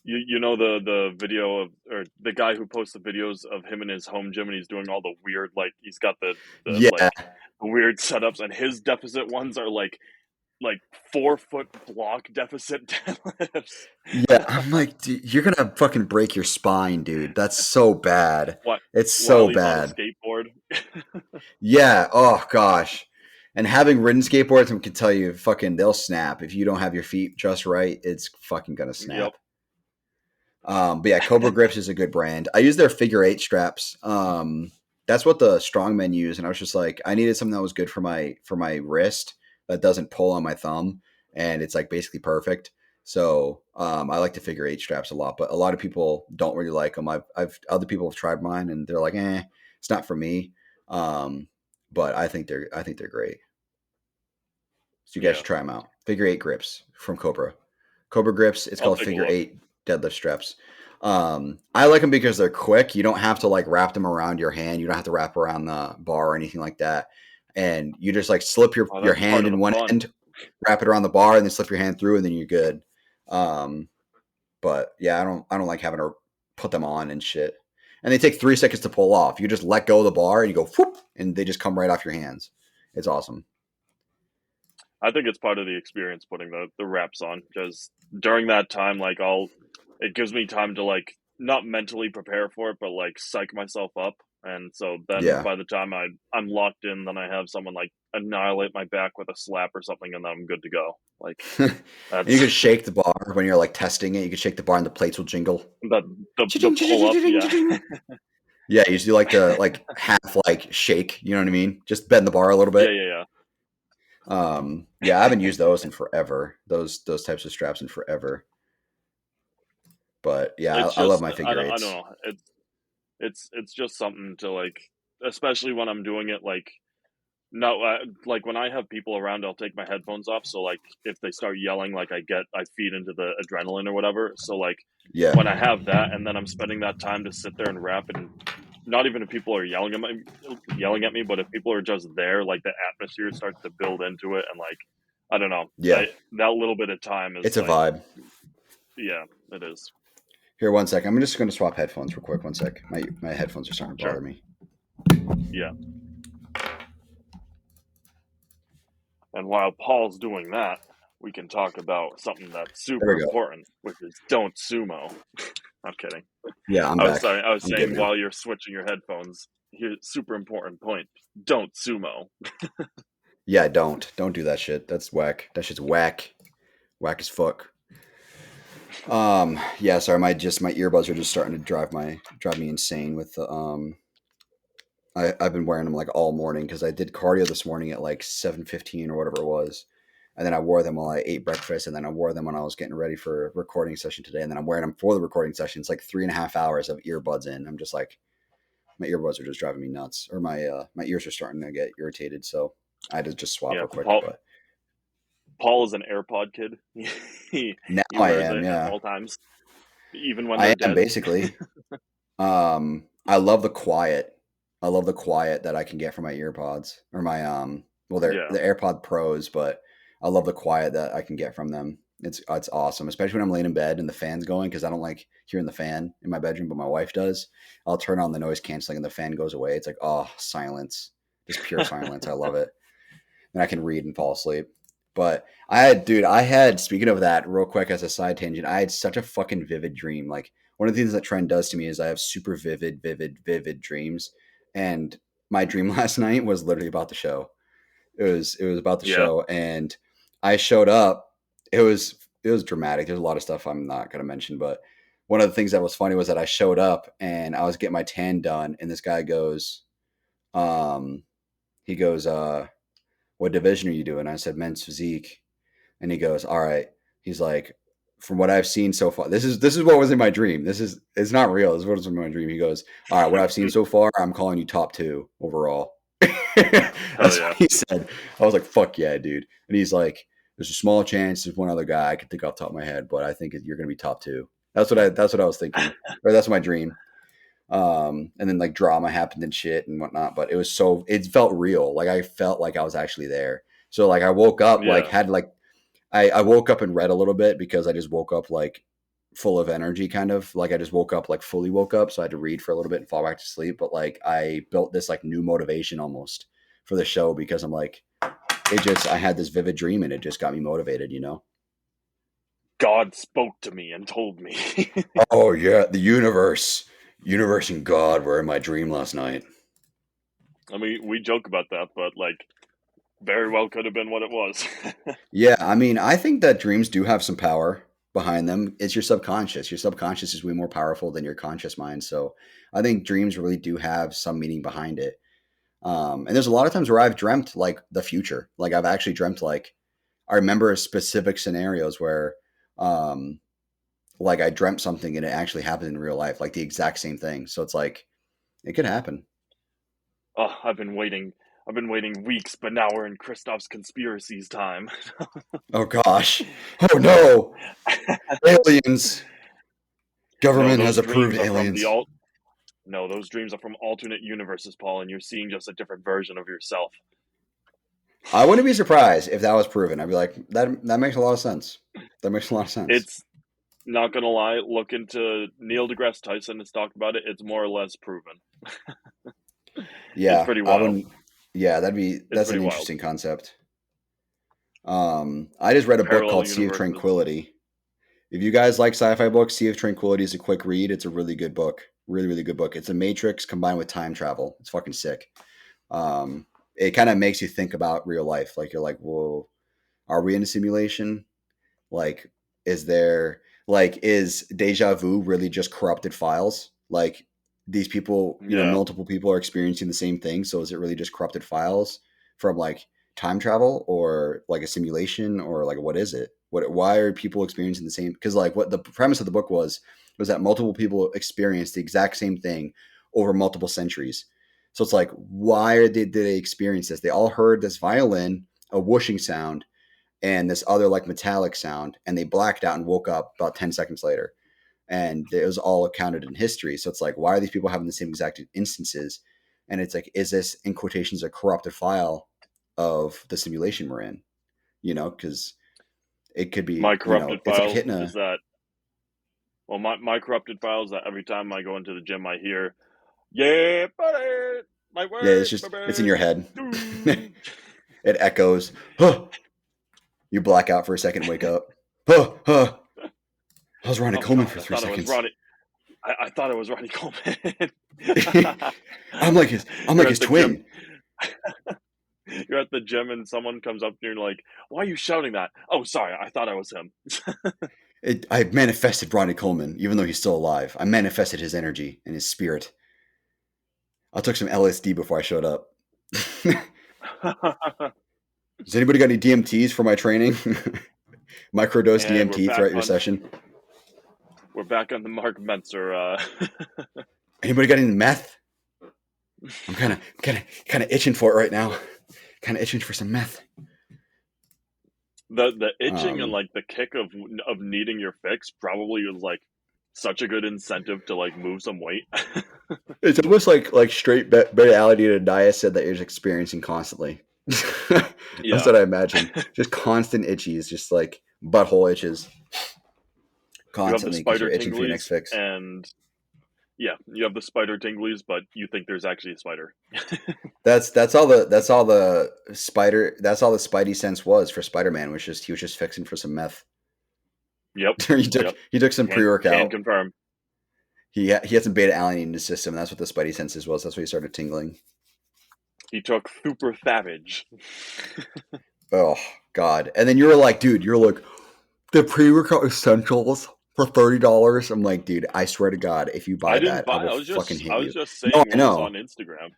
you know the video of, or the guy who posts the videos of him in his home gym and he's doing all the weird, like he's got the Yeah, like weird setups, and his deficit ones are like 4 foot block deficit deadlifts. yeah. I'm like, dude, you're gonna fucking break your spine, dude. That's so bad. What, It's while so he's on a bad. skateboard. Yeah. Oh gosh. And having ridden skateboards, I can tell you, fucking, they'll snap if you don't have your feet just right. It's fucking gonna Yep. snap. But yeah, Cobra Grips is a good brand. I use their figure eight straps. That's what the strongmen use, and I was just like, I needed something that was good for my wrist that doesn't pull on my thumb, and it's like basically perfect. So I like the figure eight straps a lot, but a lot of people don't really like them. I've other people have tried mine, and they're like, it's not for me. But I think they're great. So you guys Yeah. should try them out. Figure eight grips from Cobra. Cobra Grips. It's I'll called take a figure look. eight deadlift straps. I like them because they're quick. You don't have to like wrap them around your hand. You don't have to wrap around the bar or anything like that. And you just like slip Oh, your that's part hand of in the one fun. end, wrap it around the bar, and then slip your hand through, and then you're good. But yeah, I don't like having to put them on and shit. And they take 3 seconds to pull off. You just let go of the bar and you go whoop, and they just come right off your hands. It's awesome. I think it's part of the experience putting the reps on, because during that time, like it gives me time to like not mentally prepare for it, but like psych myself up. And so then Yeah. by the time I'm locked in, then I have someone like annihilate my back with a slap or something, and then I'm good to go. Like And you that's can shake the bar when you're like testing it. You can shake the bar and the plates will jingle. the pull up, yeah. Yeah, you do like the like half like shake, you know what I mean? Just bend the bar a little Yeah, bit. yeah, Yeah, I haven't used those in forever. Those types of straps in forever. But yeah, It's I love just my figure I don't eights. know. It's just something to like, especially when I'm doing it like, no, like when I have people around, I'll take my headphones off. So like if they start yelling, like I feed into the adrenaline or whatever. So like Yeah. when I have that, and then I'm spending that time to sit there and rap, and not even if people are yelling at me, but if people are just there, like the atmosphere starts to build into it, and like I don't know, Yeah. that little bit of time is It's a like, vibe. yeah, it is. Here, one sec. I'm just gonna swap headphones real quick. One sec. My headphones are starting to Sure. bother me. Yeah. And while Paul's doing that, we can talk about something that's There super we go. important, which is don't sumo. I'm kidding. Yeah, I'm I was back. sorry. I was I'm good saying now. while you're switching your headphones, here's super important point: don't sumo. Yeah, don't do that shit. That's whack. That shit's whack. Whack as fuck. Yeah, sorry, my earbuds are just starting to drive me insane with the I've been wearing them like all morning because I did cardio this morning at like 7:15 or whatever it was. And then I wore them while I ate breakfast, and then I wore them when I was getting ready for a recording session today. And then I'm wearing them for the recording session. It's like 3.5 hours of earbuds in. I'm just like, my earbuds are just driving me nuts, or my ears are starting to get irritated. So I had to just swap Yeah, real quick. Paul. But Paul is an AirPod kid. now He I wears am, it at yeah, all times, even when they're I am dead. basically. I love the quiet. I love the quiet that I can get from my earpods or my well, they're Yeah, the AirPod Pros, but I love the quiet that I can get from them. It's awesome, especially when I'm laying in bed and the fan's going, because I don't like hearing the fan in my bedroom, but my wife does. I'll turn on the noise canceling and the fan goes away. It's like, oh, silence, just pure silence. I love it, and I can read and fall asleep. But I had, speaking of that, real quick as a side tangent, I had such a fucking vivid dream. Like, one of the things that trend does to me is I have super vivid dreams. And my dream last night was literally about the show. It was about the yeah, show, and I showed up. It was dramatic. There's a lot of stuff I'm not gonna mention, but one of the things that was funny was that I showed up and I was getting my tan done, and this guy goes, um, he goes, what division are you doing? I said men's physique. And he goes, all right. He's like, from what I've seen so far, this is what was in my dream. It's not real. This is what was in my dream. He goes, all right, what I've seen so far, I'm calling you top two overall. hell That's yeah. what he said. I was like, fuck yeah, dude. And he's like, there's a small chance there's one other guy I could think off the top of my head, but I think you're gonna be top two. That's what I was thinking. Or that's my dream. And then like drama happened and shit and whatnot, but it felt real. Like I felt like I was actually there. So like I woke up, like Yeah, had like I woke up and read a little bit because I just woke up like full of energy, kind of like I just woke up, like fully woke up. So I had to read for a little bit and fall back to sleep. But like I built this like new motivation almost for the show because I'm like, I had this vivid dream and it just got me motivated, you know? God spoke to me and told me. Oh yeah. The universe and God were in my dream last night. I mean, we joke about that, but like, very well could have been what it was. Yeah. I mean, I think that dreams do have some power behind them. It's your subconscious. Your subconscious is way more powerful than your conscious mind. So I think dreams really do have some meaning behind it. And there's a lot of times where I've dreamt like the future. Like I've actually dreamt like I remember specific scenarios where like I dreamt something and it actually happened in real life, like the exact same thing. So it's like it could happen. Oh, I've been waiting weeks, but now we're in Christoph's conspiracies time. Oh gosh. Oh no. Aliens. No, Government has those approved dreams are from aliens. No, those dreams are from alternate universes, Paul, and you're seeing just a different version of yourself. I wouldn't be surprised if that was proven. I'd be like, that makes a lot of sense. That makes a lot of sense. It's not gonna lie, look into Neil deGrasse Tyson has talked about it. It's more or less proven. Yeah, it's pretty wild. That's an interesting concept. I just read a book called Sea of Tranquility. If you guys like sci-fi books, Sea of Tranquility is a quick read. It's a really good book. Really, really good book. It's a Matrix combined with time travel. It's fucking sick. It kind of makes you think about real life. Like you're like, whoa, are we in a simulation? Like, is deja vu really just corrupted files? Like these people, multiple people are experiencing the same thing. So is it really just corrupted files from like time travel or like a simulation or like what is it? Why are people experiencing the same? Because like what the premise of the book was that multiple people experienced the exact same thing over multiple centuries. So it's like, why did they experience this? They all heard this violin, a whooshing sound, and this other like metallic sound, and they blacked out and woke up about 10 seconds later. And it was all accounted in history. So it's like, why are these people having the same exact instances? And it's like, is this in quotations a corrupted file of the simulation we're in? You know, because it could be my corrupted it's file like hitting is that. Well, my corrupted file is that every time I go into the gym, I hear, "Yeah, buddy, my word." Yeah, it's in your head. It echoes. Huh. You black out for a second, wake up. Huh, huh. I was Ronnie Coleman for 3 seconds. I thought it was Ronnie Coleman. I'm like his twin. You're at the gym and someone comes up to you and you're like, "Why are you shouting that?" "Oh, sorry, I thought I was him." I manifested Ronnie Coleman, even though he's still alive. I manifested his energy and his spirit. I took some LSD before I showed up. Has anybody got any DMTs for my training? Microdose DMT throughout your session. We're back on the Mark Mentzer. Anybody got any meth? I'm kind of itching for it right now. Kind of itching for some meth. The itching and like the kick of needing your fix probably was like such a good incentive to like move some weight. It's almost like straight beta-alanine niacin that you're just experiencing constantly. That's what I imagine. Just constant itchies, just like butthole itches. Constantly because you're itching for your next fix. And yeah, you have the spider tinglies, but you think there's actually a spider. That's all the Spidey sense was for Spider-Man, he was just fixing for some meth. Yep. He took some pre-workout. Can confirm. He had some beta-alanine in his system, and that's what the Spidey senses was. That's why he started tingling. He took super savage. Oh God! And then you're like, dude, the pre-workout essentials for $30. I'm like, dude, I swear to God, if you buy that, I will fucking hit you. I was just saying what was on Instagram.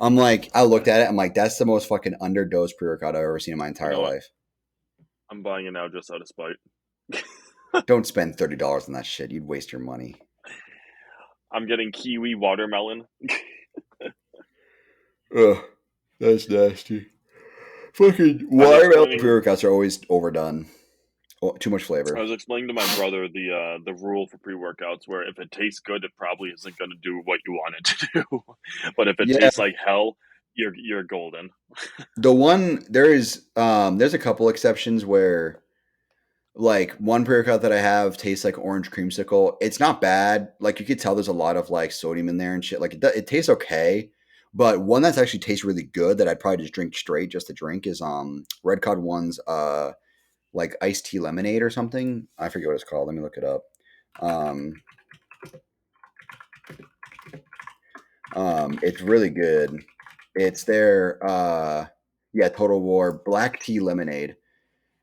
I'm like, I looked at it. I'm like, that's the most fucking underdosed pre-workout I've ever seen in my entire life. I'm buying it now just out of spite. Don't spend $30 on that shit. You'd waste your money. I'm getting kiwi watermelon. Ugh, that's nasty. Fucking watermelon pre-workouts are always overdone. Too much flavor. I was explaining to my brother the rule for pre-workouts where if it tastes good, it probably isn't going to do what you want it to do. But if it tastes like hell, you're golden. There's a couple exceptions where Like one pre-workout that I have tastes like orange creamsicle. It's not bad. Like you could tell there's a lot of like sodium in there and shit. Like it tastes okay. But one that's actually tastes really good that I'd probably just drink straight just to drink is Red Cod One's like iced tea lemonade or something. I forget what it's called. Let me look it up. It's really good. It's their Total War black tea lemonade.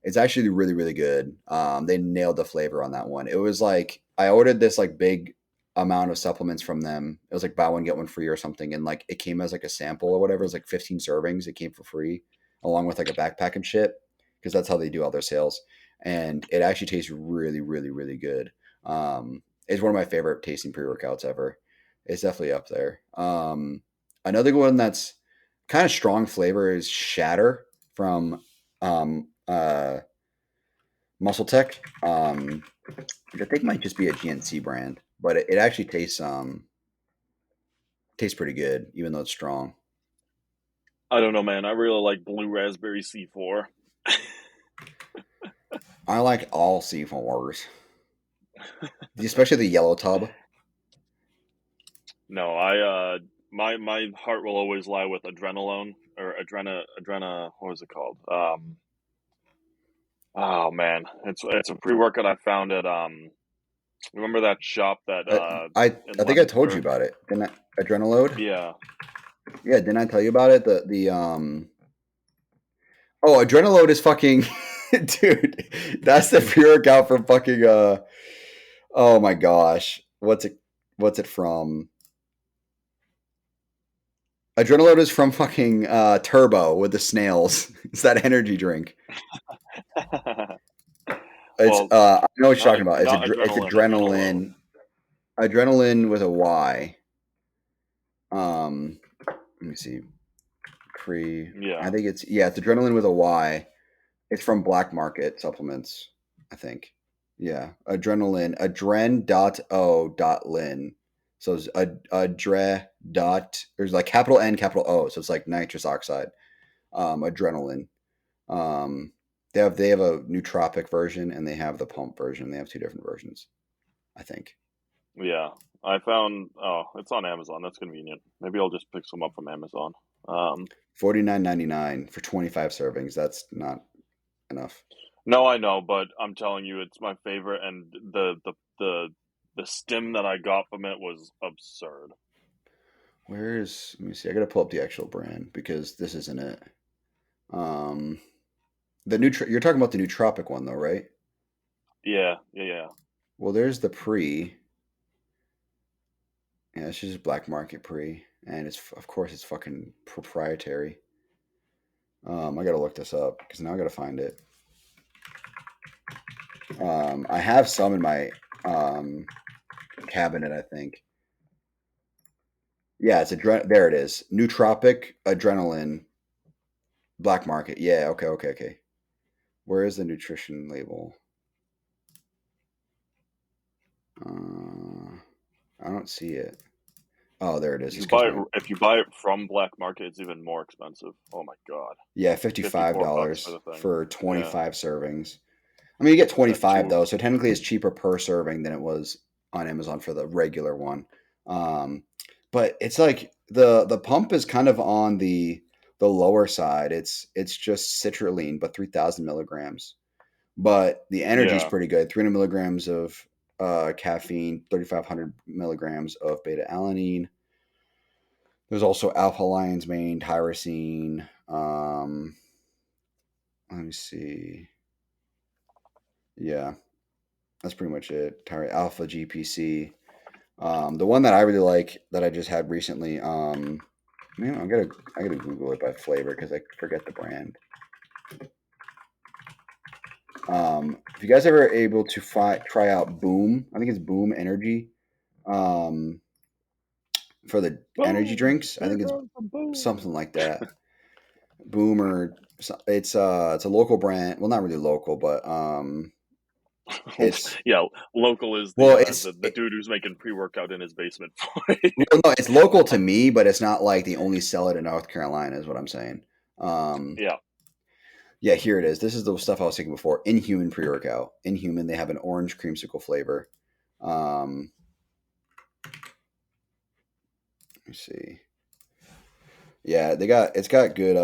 It's actually really, really good. They nailed the flavor on that one. It was like I ordered this like big amount of supplements from them. It was like buy one get one free or something, and like it came as like a sample or whatever. It was like 15 servings. It came for free along with like a backpack and shit because that's how they do all their sales. And it actually tastes really, really, really good. It's one of my favorite tasting pre workouts ever. It's definitely up there. Another one that's kind of strong flavor is Shatter from Muscle Tech, which I think might just be a GNC brand, but it actually tastes pretty good, even though it's strong. I don't know, man. I really like Blue Raspberry C4. I like all C4s, especially the yellow tub. No, my heart will always lie with adrenaline or adrena. What was it called? Oh man, it's a pre-workout I found at remember that shop that I in think I told you Leominster? about it. Didn't I? Adrenaload? Yeah. Yeah, didn't I tell you about it? Oh, Adrenaload is fucking dude. That's the pre-workout for fucking oh my gosh. What's it from? Adrenaload is from fucking Turbo with the snails. It's that energy drink. It's Well, I know what you're talking about. not It's adrenaline, adrenalo. adrenaline with a Y. Let me see. I Yeah. think it's adrenaline with a Y. It's from Black Market Supplements, I think. Yeah, adrenaline, adren.o.lin. So it's adre dot. There's like capital N, capital O. So it's like nitrous oxide. Adrenaline. They have a nootropic version and they have the pump version. They have two different versions, I think. Yeah. I found it's on Amazon. That's convenient. Maybe I'll just pick some up from Amazon. $49.99 for 25 servings. That's not enough. No, I know, but I'm telling you, it's my favorite, and the stim that I got from it was absurd. Let me see. I gotta pull up the actual brand because this isn't it. Um, you're talking about the nootropic one though, right? Yeah, yeah, yeah. Well, there's the pre. Yeah, it's just black market pre, and of course it's fucking proprietary. I gotta look this up because now I gotta find it. I have some in my cabinet, I think. Yeah, there it is. Nootropic adrenaline black market. Yeah, okay. Where is the nutrition label? I don't see it. Oh, there it is. It's because If you buy it from black market, it's even more expensive. Oh my god, yeah, $55 $54 for the thing. for Yeah, 25 servings. I mean, you get that 25 two. though, so technically it's cheaper per serving than it was on Amazon for the regular one. But it's like the pump is kind of on the lower side. It's just citrulline, but 3,000 milligrams. But the energy is Yeah, pretty good. 300 milligrams of caffeine, 3,500 milligrams of beta alanine. There's also alpha lion's mane, tyrosine. Let me see. Yeah, that's pretty much it. Alpha GPC. The one that I really like that I just had recently. Man, I gotta Google it by flavor because I forget the brand. If you guys ever able to try out Boom, I think it's Boom Energy. Um, for the energy boom! drinks, I Here think it's goes the boom. something like that. Boomer. It's a local brand. Well, not really local, but it's Yeah, local is well, the dude who's making pre-workout in his basement for you. well, no, it's local to me, but it's not like they only sell it in North Carolina. Is what I'm saying. Um, Yeah, Yeah, here it is. This is the stuff I was thinking before. Inhuman pre-workout. Inhuman, they have an orange creamsicle flavor. Let me see. Yeah, it's got good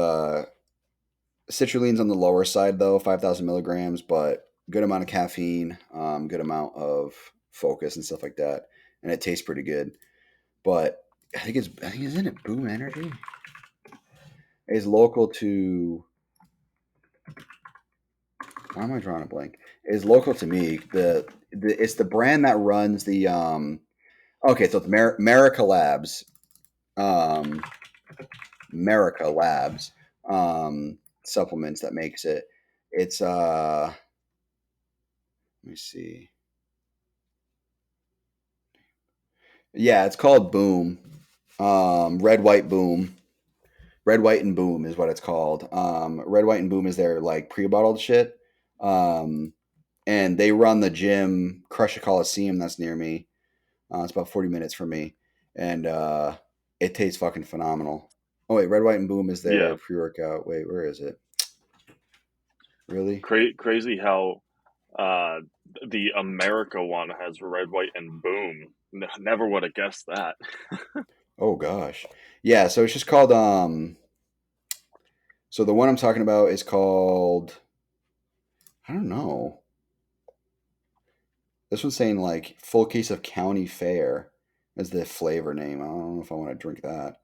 citrulline's on the lower side though, 5,000 milligrams, but good amount of caffeine, good amount of focus and stuff like that, and it tastes pretty good. But I think isn't it Boom Energy? It's local to. Why am I drawing a blank? It's local to me. It's the brand that runs the Okay, so it's Merica Labs. Um, Merica Labs supplements that makes it. It's let me see. Yeah, it's called Boom. Red, White, Boom. Red, White, and Boom is what it's called. Red, White, and Boom is their like pre-bottled shit. And they run the gym Crush a Coliseum that's near me. It's about 40 minutes from me, and it tastes fucking phenomenal. Oh wait, Red, White, and Boom is their Yeah, pre-workout. Wait, where is it? Really? crazy how uh, the America one has red, white, and boom. Never would have guessed that. Oh gosh, yeah. So it's just called. So the one I'm talking about is called. I don't know. This one's saying like full case of County Fair is the flavor name. I don't know if I want to drink that.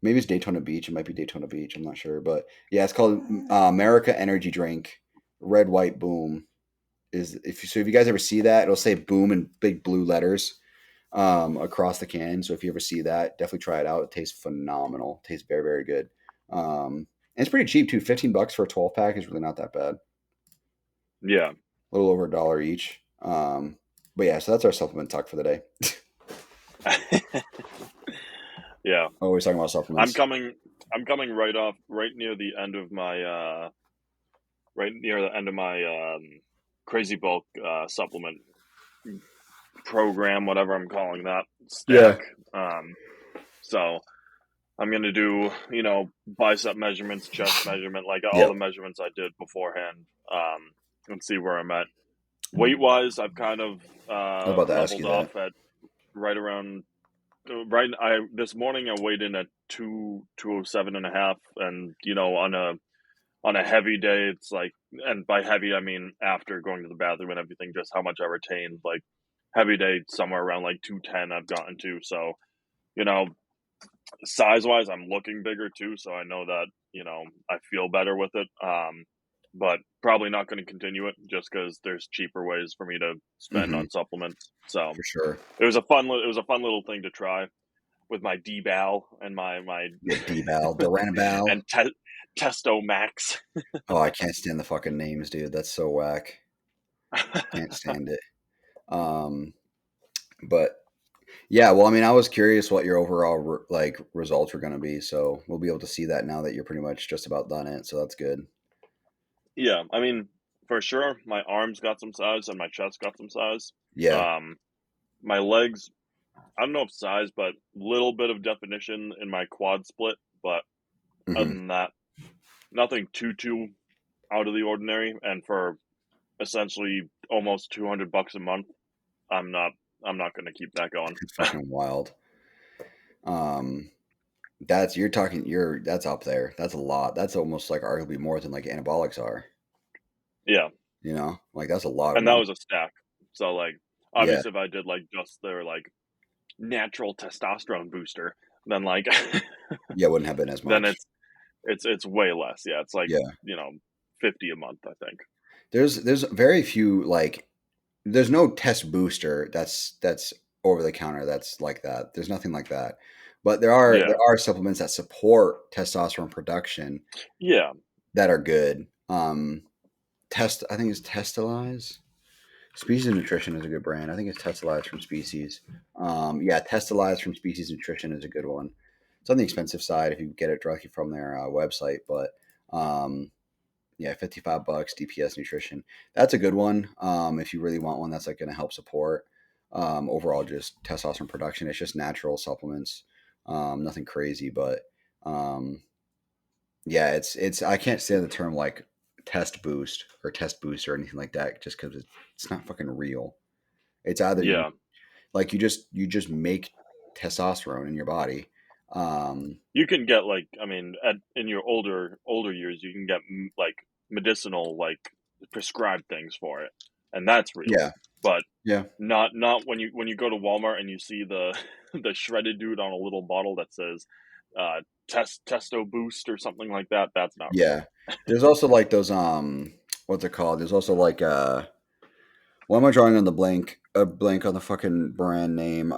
Maybe it's Daytona Beach. It might be Daytona Beach. I'm not sure, but yeah, it's called America Energy Drink. Red, White, Boom is if you guys ever see that, it'll say Boom in big blue letters across the can. So if you ever see that, definitely try it out. It tastes phenomenal. It tastes very very good. And it's pretty cheap too. $15 for a 12 pack is really not that bad. Yeah. A little over $1 each. But yeah, so that's our supplement talk for the day. Yeah. Always talking about I'm supplements. coming right near the end of my crazy bulk supplement program, whatever I'm calling that Yeah. stack. So I'm gonna do, bicep measurements, chest measurement, like all Yep. the measurements I did beforehand, and see where I'm at. Weight wise, I've kind of I was about to ask you leveled that. off at right around right. I This morning I weighed in at 207.5, and on a heavy day, it's like, and by heavy I mean after going to the bathroom and everything, just how much I retained. Like heavy day, somewhere around like 210 I've gotten to. So you know, size wise, I'm looking bigger too, so I know that I feel better with it. But probably not going to continue it just because there's cheaper ways for me to spend Mm-hmm. on supplements. So For sure. it was a fun little thing to try with my D-Bal and my Yeah, D-Bal, Doranabal. and Testo Max. Oh, I can't stand the fucking names, dude. That's so whack. Can't stand it. Um, but yeah, well, I mean, I was curious what your overall results were going to be, so we'll be able to see that now that you're pretty much just about done it. So that's good. Yeah, I mean, for sure, my arms got some size and my chest got some size. Yeah. Um, my legs, I don't know if size, but little bit of definition in my quad split. But other Hmm. than that, nothing too out of the ordinary. And for essentially almost $200 a month, I'm not I'm not going to keep that going. It's fucking wild. Um, that's up there. That's a lot. That's almost like arguably more than like anabolics are. Yeah, Like that's a lot of and that money. was a stack. So like, Yeah. obviously, if I did like just their like natural testosterone booster, then like, Yeah, it wouldn't have been as then much. it's way less. Yeah, it's like Yeah. 50 a month, I think. There's very few like there's no test booster that's over the counter that's like that. There's nothing like that. But there Yeah, are supplements that support testosterone production yeah, that are good. I think it's Testalize. Species Nutrition is a good brand. I think it's Testalize from Species. Yeah, Testalize from Species Nutrition is a good one. It's on the expensive side if you get it directly from their website, but um, yeah, $55 DPS Nutrition. That's a good one. If you really want one that's like going to help support overall just testosterone production. It's just natural supplements. Nothing crazy, but um, yeah, it's I can't say the term like test boost or test boost or anything like that, just because it's not fucking real. It's either Yeah. you just make testosterone in your body. You can get like, I mean, in your older years, you can get like medicinal, like prescribed things for it, and that's real. Yeah, But yeah, not when you go to Walmart and you see the the shredded dude on a little bottle that says testo boost or something like that. That's not real. yeah. There's also like those what's it called? There's also like why am I drawing on the blank? A blank on the fucking brand name.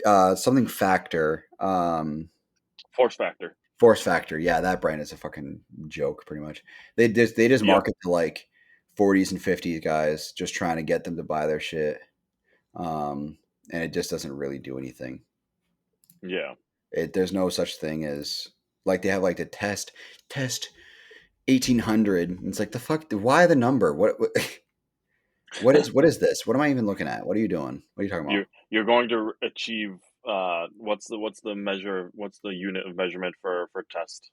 Something factor. Force factor. Force Factor. Yeah, that brand is a fucking joke, pretty much. They just Yep. market to like 40s and 50s guys, just trying to get them to buy their shit. And it just doesn't really do anything. Yeah. There's no such thing as like they have like the test 1800. And it's like the fuck. Why the number? What is this? What am I even looking at? What are you doing? What are you talking about? You're going to achieve what's the measure, what's the unit of measurement for test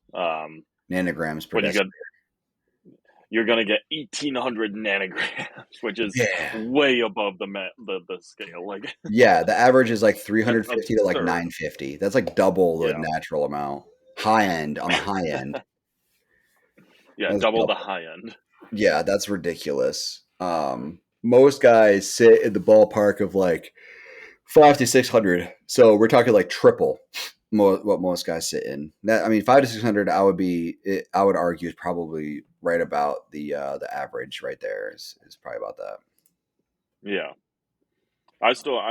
Nanograms per when you get, deciliter. you're going to get 1800 nanograms, which is Yeah. way above the scale. Like, Yeah, the average is like that's 350 to like absurd. 950. That's like double the Yeah. natural amount. High end on the high end. Yeah, That's double the double. high end. Yeah, that's ridiculous. Most guys sit in the ballpark of like 5 to 600. So we're talking like triple what most guys sit in. That, I mean, 5 to 600. I would argue is probably right about the average right there is probably about that. Yeah. I still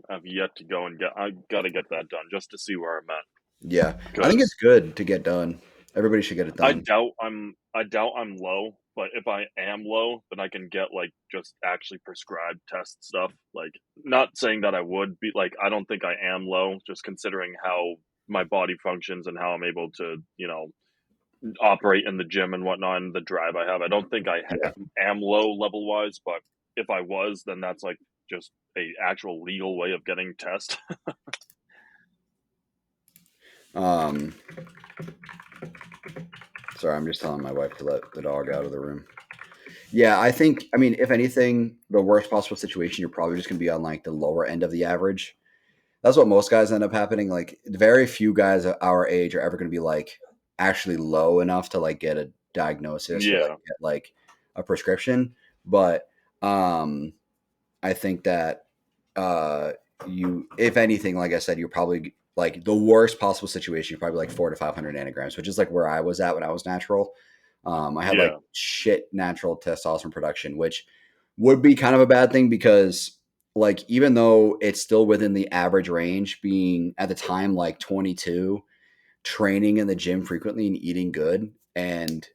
have yet to go and I got to get that done just to see where I'm at. Yeah, I think it's Because good to get done. Everybody should get it I done. doubt I'm low, but if I am low, then I can get like just actually prescribed test stuff. Like, not saying that I would be like, I don't think I am low, just considering how my body functions and how I'm able to, operate in the gym and whatnot, and the drive I have. I don't think I Yeah. am low level wise, but if I was, then that's like just a actual legal way of getting test. Um, Sorry, I'm just telling my wife to let the dog out of the room. Yeah, I mean, if anything, the worst possible situation, you're probably just going to be on like the lower end of the average. That's what most guys end up happening. Like, very few guys at our age are ever going to be like actually low enough to like get a diagnosis or like Yeah, get like a prescription. But I think that uh, if anything, like I said, you're probably like the worst possible situation. You're probably like 400 to 500 nanograms, which is like where I was at when I was natural. I had like yeah, shit natural testosterone production, which would be kind of a bad thing because like even though it's still within the average range, being at the time like 22, training in the gym frequently and eating good, and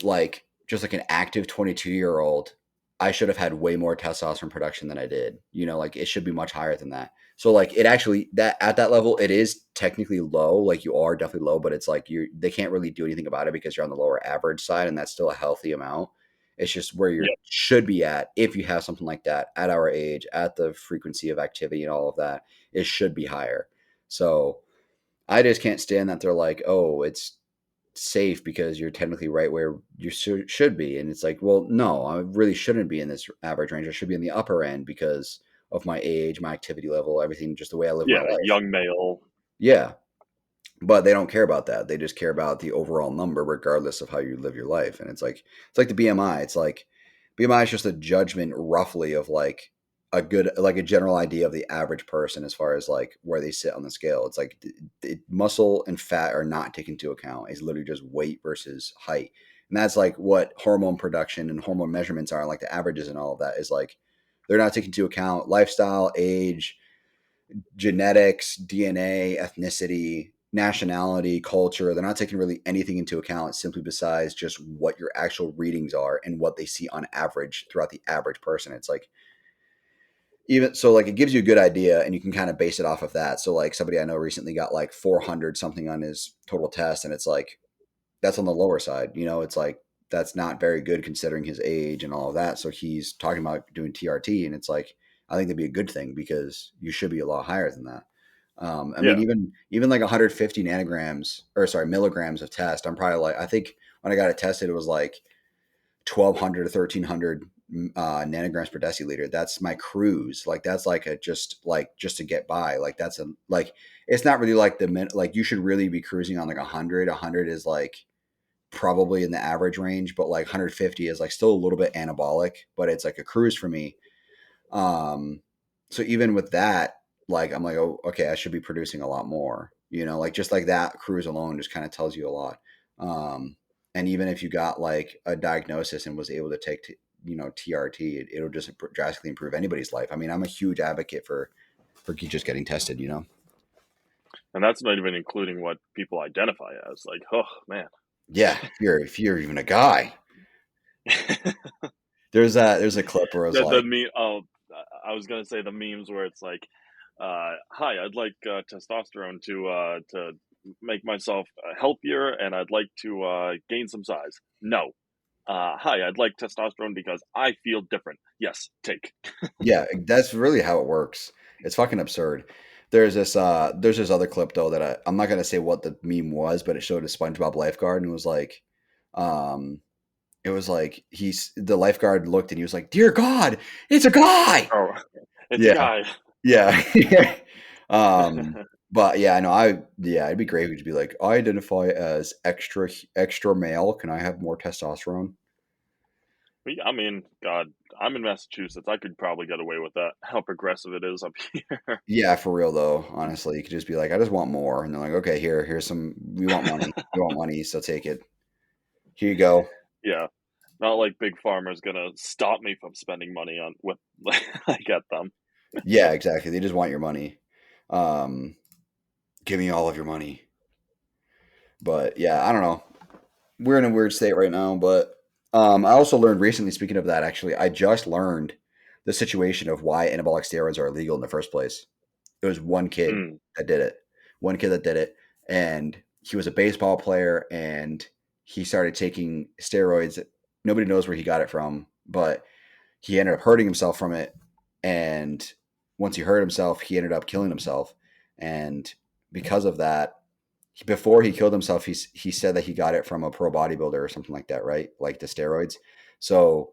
like just like an active 22-year-old, I should have had way more testosterone production than I did. Like it should be much higher than that. So like it actually that at that level it is technically low. Like you are definitely low, but it's like they can't really do anything about it because you're on the lower average side, and that's still a healthy amount. It's just where you yeah, should be at if you have something like that at our age, at the frequency of activity and all of that. It should be higher. So I just can't stand that they're like, oh, it's safe because you're technically right where you should be. And it's like, well, no, I really shouldn't be in this average range. I should be in the upper end because of my age, my activity level, everything, just the way I live my yeah. life. Young male. Yeah. But they don't care about that. They just care about the overall number, regardless of how you live your life. And it's like the BMI. It's like BMI is just a judgment roughly of like a general idea of the average person as far as like where they sit on the scale. It's like muscle and fat are not taken into account. It's literally just weight versus height. And that's like what hormone production and hormone measurements are, like the averages and all of that is like they're not taking into account lifestyle, age, genetics, DNA, ethnicity, nationality, culture. They're not taking really anything into account simply besides just what your actual readings are and what they see on average throughout the average person. It's like even so like it gives you a good idea and you can kind of base it off of that. So like somebody I know recently got like 400 something on his total test, and it's like that's on the lower side. It's like that's not very good considering his age and all of that. So he's talking about doing TRT, and it's like I think that'd be a good thing because you should be a lot higher than that. I mean, Yeah, even like 150 nanograms or sorry milligrams of test, I'm probably like I think when I got it tested, it was like 1,200 to 1,300 nanograms per deciliter. That's my cruise. Like that's like a just to get by. Like that's a like it's not really like like you should really be cruising on like 100. 100 is like probably in the average range, but like 150 is like still a little bit anabolic, but it's like a cruise for me. So even with that, like I'm like, oh, okay, I should be producing a lot more. Like just like that cruise alone just kind of tells you a lot. And even if you got like a diagnosis and was able to take, TRT, it'll just drastically improve anybody's life. I mean, I'm a huge advocate for just getting tested. And that's not even including what people identify as. Like, oh man. Yeah, if you're even a guy. There's a clip where it was the meme. Oh, I was gonna say the memes where it's like, "Hi, I'd like testosterone to make myself healthier, and I'd like to gain some size." No. Hi, I'd like testosterone because I feel different. Yes, take. Yeah, that's really how it works. It's fucking absurd. There's this other clip though that I'm not gonna say what the meme was, but it showed a SpongeBob lifeguard and it was like, the lifeguard looked and he was like, "Dear God, it's a guy." Oh, it's a guy. Yeah. But yeah, no, it'd be great if you could be like, I identify as extra male. Can I have more testosterone? I mean, God, I'm in Massachusetts. I could probably get away with that. How progressive it is up here. Yeah, for real though. Honestly, you could just be like, I just want more, and they're like, okay, here's some. We want money. You want money, so take it. Here you go. Yeah, not like Big Pharma's gonna stop me from spending money on what I get them. Yeah, exactly. They just want your money. Give me all of your money. But yeah, I don't know. We're in a weird state right now, but I also learned recently, speaking of that, actually, I just learned the situation of why anabolic steroids are illegal in the first place. It was one kid that did it. One kid that did it. And he was a baseball player and he started taking steroids. Nobody knows where he got it from, but he ended up hurting himself from it. And once he hurt himself, he ended up killing himself. And because of that, before he killed himself, he said that he got it from a pro bodybuilder or something like that, right? Like the steroids. So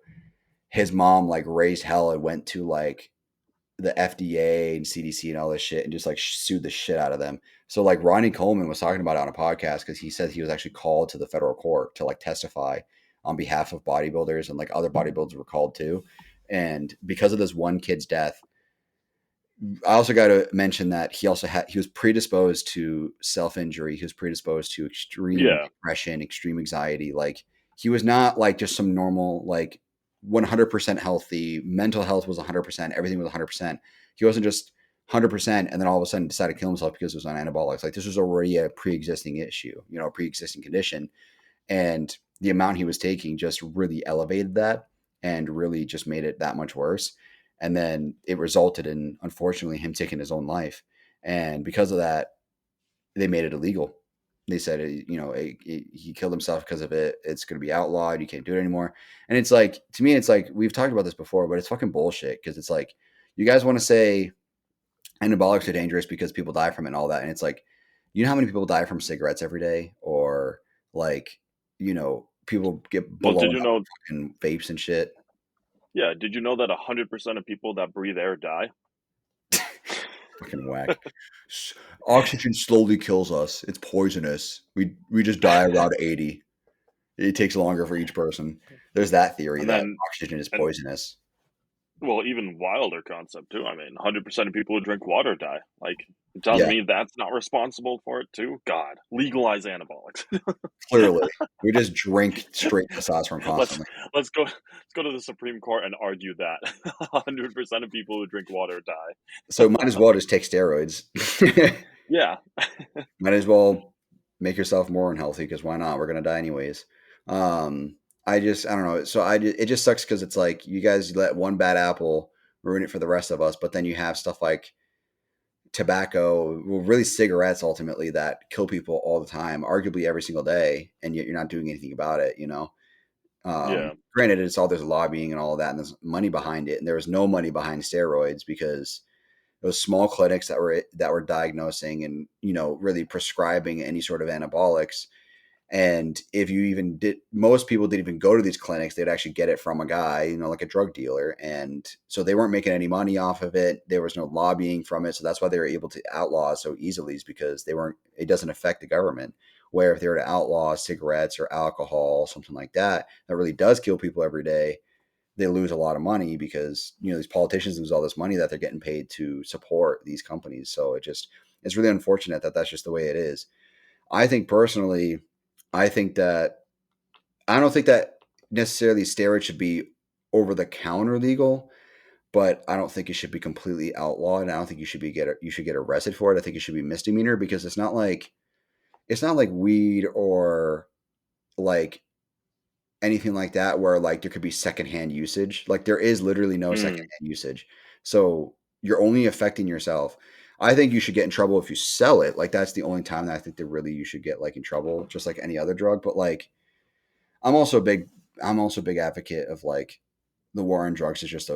his mom like raised hell and went to like the FDA and CDC and all this shit and just like sued the shit out of them. So like Ronnie Coleman was talking about it on a podcast because he said he was actually called to the federal court to like testify on behalf of bodybuilders, and like other bodybuilders were called too. And because of this one kid's death, I also got to mention that he was predisposed to self-injury. He was predisposed to extreme depression, extreme anxiety. Like he was not like just some normal, like 100% healthy. Mental health was 100%. Everything was 100%. He wasn't just 100% and then all of a sudden decided to kill himself because it was on anabolics. Like this was already a pre-existing issue, a pre-existing condition. And the amount he was taking just really elevated that and really just made it that much worse. And then it resulted in, unfortunately, him taking his own life. And because of that, they made it illegal. They said, he killed himself because of it. It's going to be outlawed. You can't do it anymore. And it's like, to me, it's like, we've talked about this before, but it's fucking bullshit. Because it's like, you guys want to say anabolics are dangerous because people die from it and all that. And it's like, you know how many people die from cigarettes every day? Or like, people get blown up in vapes and shit. Yeah, did you know that 100% of people that breathe air die? Fucking whack. Oxygen slowly kills us. It's poisonous. We just die around 80. It takes longer for each person. There's that theory that oxygen is poisonous. Well, even wilder concept too. I mean, 100% of people who drink water die. Like, it tells me that's not responsible for it too. God, legalize anabolics. Clearly, we just drink straight testosterone constantly. Let's go to the Supreme Court and argue that 100% of people who drink water die. So might as well just take steroids. Yeah. Might as well make yourself more unhealthy because why not? We're gonna die anyways. I don't know. So it just sucks because it's like you guys let one bad apple ruin it for the rest of us. But then you have stuff like tobacco, well, really cigarettes ultimately that kill people all the time, arguably every single day. And yet you're not doing anything about it, Granted, there's lobbying and all of that and there's money behind it. And there was no money behind steroids because those small clinics that were diagnosing and, really prescribing any sort of anabolics, And if you even did, most people didn't even go to these clinics. They'd actually get it from a guy, like a drug dealer. And so they weren't making any money off of it. There was no lobbying from it. So that's why they were able to outlaw it so easily, is because it doesn't affect the government. Where if they were to outlaw cigarettes or alcohol, something like that, that really does kill people every day, they lose a lot of money, because, these politicians lose all this money that they're getting paid to support these companies. So it's really unfortunate that that's just the way it is. I think personally, I think that I don't think that necessarily steroids should be over the counter legal, but I don't think it should be completely outlawed. And I don't think you should get arrested for it. I think it should be misdemeanor, because it's not like weed or like anything like that, where like there could be secondhand usage. Like there is literally no secondhand usage. So you're only affecting yourself. I think you should get in trouble if you sell it. Like that's the only time that I think that really you should get like in trouble, just like any other drug. But like I'm also a big advocate of like the war on drugs is just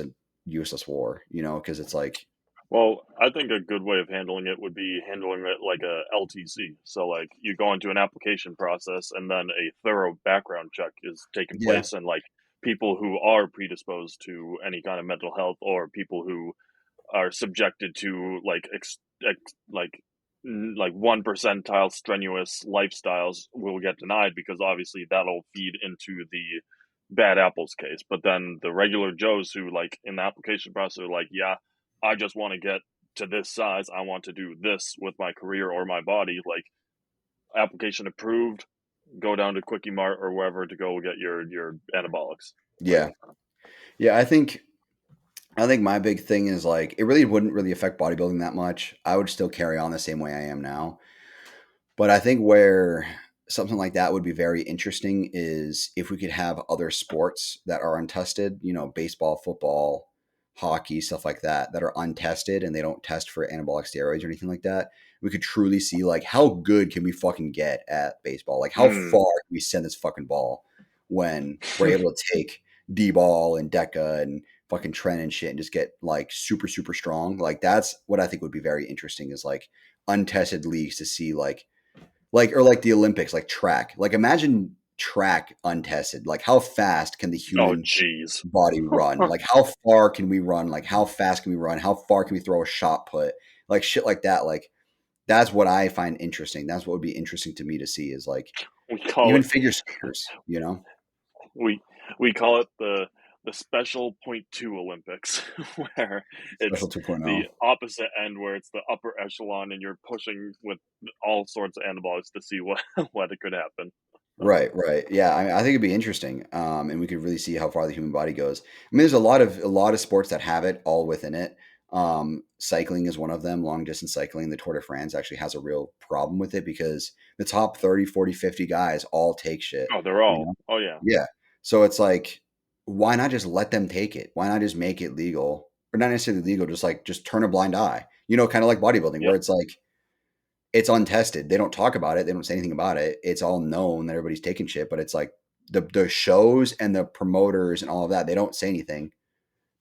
a useless war, because it's like, Well, I think a good way of handling it would be handling it like a LTC. So, like, you go into an application process, and then a thorough background check is taking yeah, place, and like people who are predisposed to any kind of mental health, or people who are subjected to like 1 percentile strenuous lifestyles will get denied, because obviously that'll feed into the bad apples case. But then the regular Joes who, like, in the application process are like, yeah, I just want to get to this size, I want to do this with my career or my body, like, application approved, go down to Quickie Mart or wherever to go get your anabolics. Like, yeah, yeah. I think my big thing is like it really wouldn't really affect bodybuilding that much. I would still carry on the same way I am now. But I think where something like that would be very interesting is if we could have other sports that are untested, baseball, football, hockey, stuff like that, that are untested and they don't test for anabolic steroids or anything like that. We could truly see like how good can we fucking get at baseball? Like how far can we send this fucking ball when we're able to take D-ball and Deca and fucking Trent and shit and just get like super, super strong. Like that's what I think would be very interesting, is like untested leagues to see or like the Olympics, like track. Like imagine track untested. Like how fast can the oh, human jeez. body run? Like how far can we run? Like how fast can we run? How far can we throw a shot put? Like shit like that. Like that's what I find interesting. That's what would be interesting to me to see, is like We call even it figure skaters. we we call it the special point two Olympics, where Special it's 2.0. the opposite end, where it's the upper echelon, and you're pushing with all sorts of anabolics to see what what it could happen. Right, right. Yeah, I think it'd be interesting, and we could really see how far the human body goes. I mean, there's a lot of sports that have it all within it. Cycling is one of them. Long distance cycling, the Tour de France actually has a real problem with it, because the top 30, 40, 50 guys all take shit, Oh, they're you all. know? Oh yeah, Yeah. So it's like, why not just let them take it? Why not just make it legal? Or not necessarily legal, just turn a blind eye. Kind of like bodybuilding, where yep, it's like it's untested. They don't talk about it. They don't say anything about it. It's all known that everybody's taking shit, but it's like the shows and the promoters and all of that, they don't say anything.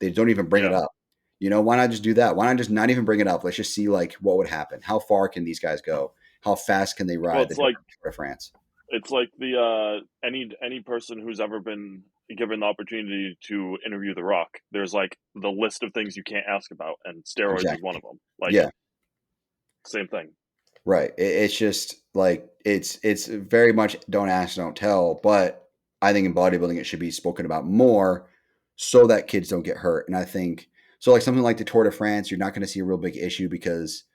They don't even bring it yeah. up. Why not just do that? Why not just not even bring it up? Let's just see like what would happen. How far can these guys go? How fast can they Well, ride the Tour de France? it's like the any person who's ever been given the opportunity to interview The Rock. There's like the list of things you can't ask about, and steroids is one Exactly. of them. Like, Yeah. same thing. Right. It's just like it's very much don't ask, don't tell. But I think in bodybuilding it should be spoken about more, so that kids don't get hurt. And I think so. Like something like the Tour de France, you're not going to see a real big issue, because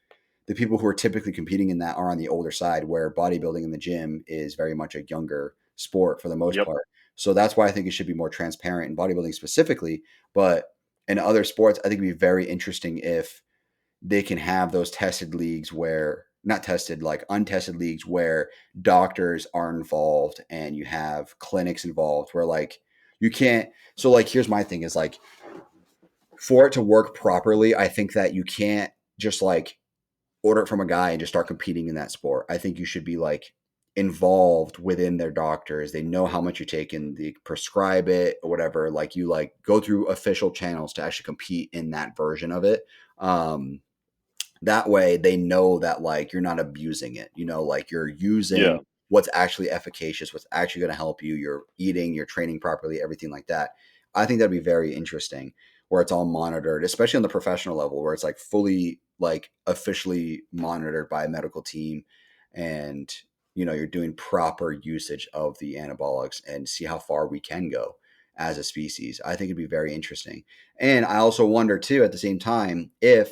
the people who are typically competing in that are on the older side, where bodybuilding in the gym is very much a younger sport for the most Yep. part. So that's why I think it should be more transparent in bodybuilding specifically. But in other sports, I think it'd be very interesting if they can have those tested leagues, where not tested, like untested leagues, where doctors are involved and you have clinics involved, where like you can't. So like here's my thing, is like, for it to work properly, I think that you can't just like order it from a guy and just start competing in that sport. I think you should be like involved within their doctors. They know how much you take and they prescribe it or whatever. Like you like go through official channels to actually compete in that version of it. That way they know that like you're not abusing it, like you're using Yeah. what's actually efficacious, what's actually going to help you, you're eating, you're training properly, everything like that. I think that'd be very interesting where it's all monitored, especially on the professional level where it's like fully like officially monitored by a medical team and you're doing proper usage of the anabolics and see how far we can go as a species. I think it'd be very interesting. And I also wonder too, at the same time, if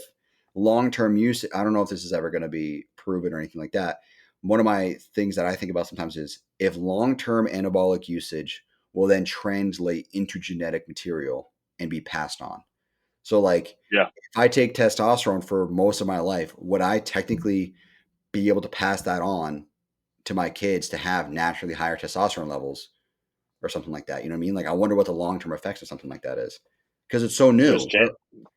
long-term use, I don't know if this is ever going to be proven or anything like that. One of my things that I think about sometimes is if long-term anabolic usage will then translate into genetic material and be passed on. So like, Yeah. if I take testosterone for most of my life, would I technically be able to pass that on to my kids to have naturally higher testosterone levels or something like that? You know what I mean? Like, I wonder what the long-term effects of something like that is because it's so new.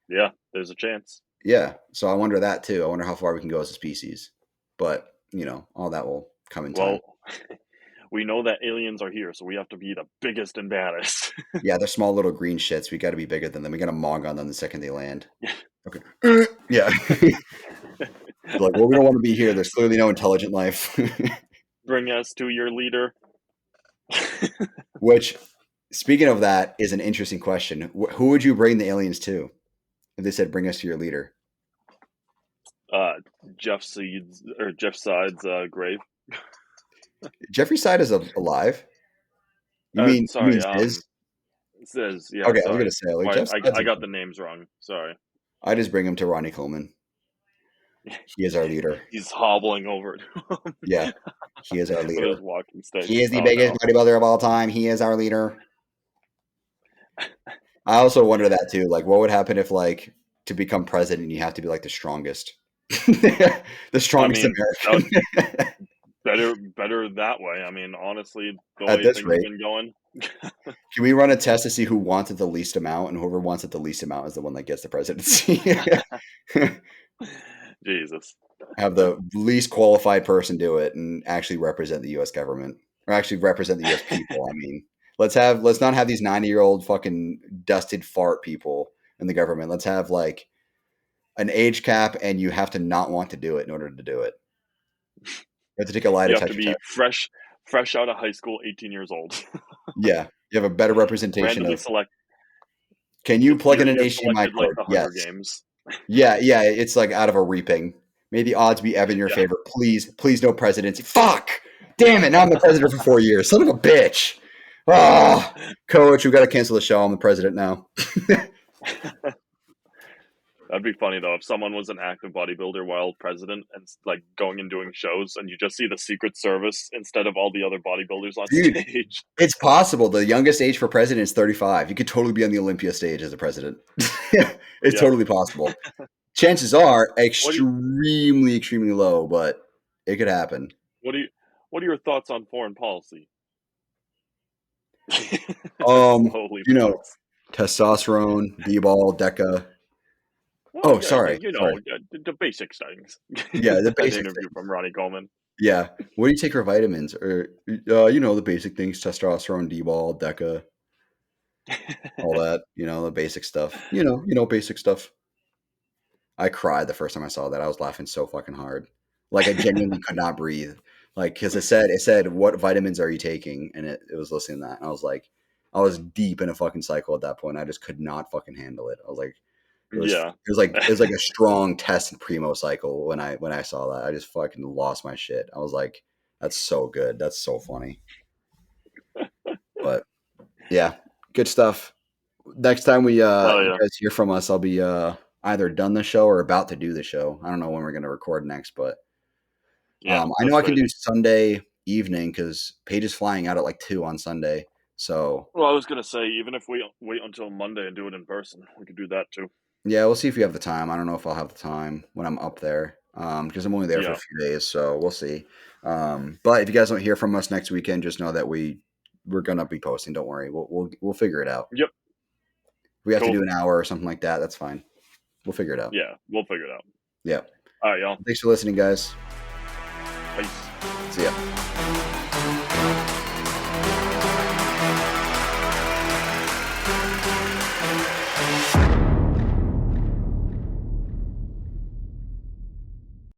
Yeah, there's a chance. Yeah. So I wonder that too. I wonder how far we can go as a species, but all that will come in time. We know that aliens are here, so we have to be the biggest and baddest. Yeah, they're small little green shits. We got to be bigger than them. We got to mog on them the second they land. Okay. Yeah. Like, well, we don't want to be here. There's clearly no intelligent life. Bring us to your leader. Which, speaking of that, is an interesting question. Who would you bring the aliens to if they said, bring us to your leader? Jeff Sides' grave. Jeffrey Side is alive? You mean Sis? Sis, yeah. Okay, sorry. I was going to say. I got the names wrong. Sorry. I just bring him to Ronnie Coleman. He is our leader. He's hobbling over to him. Yeah, he is our leader. His walking stick. He is the biggest bodybuilder of all time. He is our leader. I also wonder that too. Like, what would happen if, like, to become president, you have to be like the strongest, the strongest American? better that way. I mean, honestly, the way things have been going. Can we run a test to see who wants it the least amount, and whoever wants it the least amount is the one that gets the presidency? Jesus. Have the least qualified person do it and actually represent the U.S. government, or actually represent the U.S. people. I mean, let's not have these 90-year-old fucking dusted fart people in the government. Let's have like an age cap, and you have to not want to do it in order to do it. You have to take a lie detector test. You have to be fresh out of high school, 18 years old. Yeah, you have a better representation. Randomly select. Can you plug in an HDMI cord? Like the Games. Yeah, it's like out of a reaping. May the odds be ever in your favor. Please, no presidency. Fuck! Damn it! Now I'm the president for 4 years. Son of a bitch! Oh, coach, we got to cancel the show. I'm the president now. That'd be funny though if someone was an active bodybuilder while president and like going and doing shows, and you just see the Secret Service instead of all the other bodybuilders on stage. It's possible. The youngest age for president is 35. You could totally be on the Olympia stage as a president. It's totally possible. Chances are extremely low, but it could happen. What are your thoughts on foreign policy? Testosterone, D-ball, DECA. Sorry. The basic things. Yeah, the basic interview from Ronnie Coleman. Yeah. What do you take for vitamins? Or, the basic things, testosterone, D-ball, DECA, all that, the basic stuff. Basic stuff. I cried the first time I saw that. I was laughing so fucking hard. Like, I genuinely could not breathe. Like, because it said, what vitamins are you taking? And it was listening to that. And I was like, I was deep in a fucking cycle at that point. I just could not fucking handle it. I was like, it was like a strong test and primo cycle when I saw that. I just fucking lost my shit. I was like, that's so good. That's so funny. But yeah, good stuff. Next time you guys hear from us, I'll be either done the show or about to do the show. I don't know when we're going to record next, but I know I can do Sunday evening because Paige is flying out at like 2 on Sunday. So, well, I was going to say, even if we wait until Monday and do it in person, we could do that too. Yeah, we'll see if we have the time. I don't know if I'll have the time when I'm up there because I'm only there for a few days, so we'll see. But if you guys don't hear from us next weekend, just know that we're going to be posting. Don't worry. We'll figure it out. Yep. If we have to do an hour or something like that, that's fine. We'll figure it out. Yeah, we'll figure it out. Yeah. All right, y'all. Thanks for listening, guys. Peace. See ya.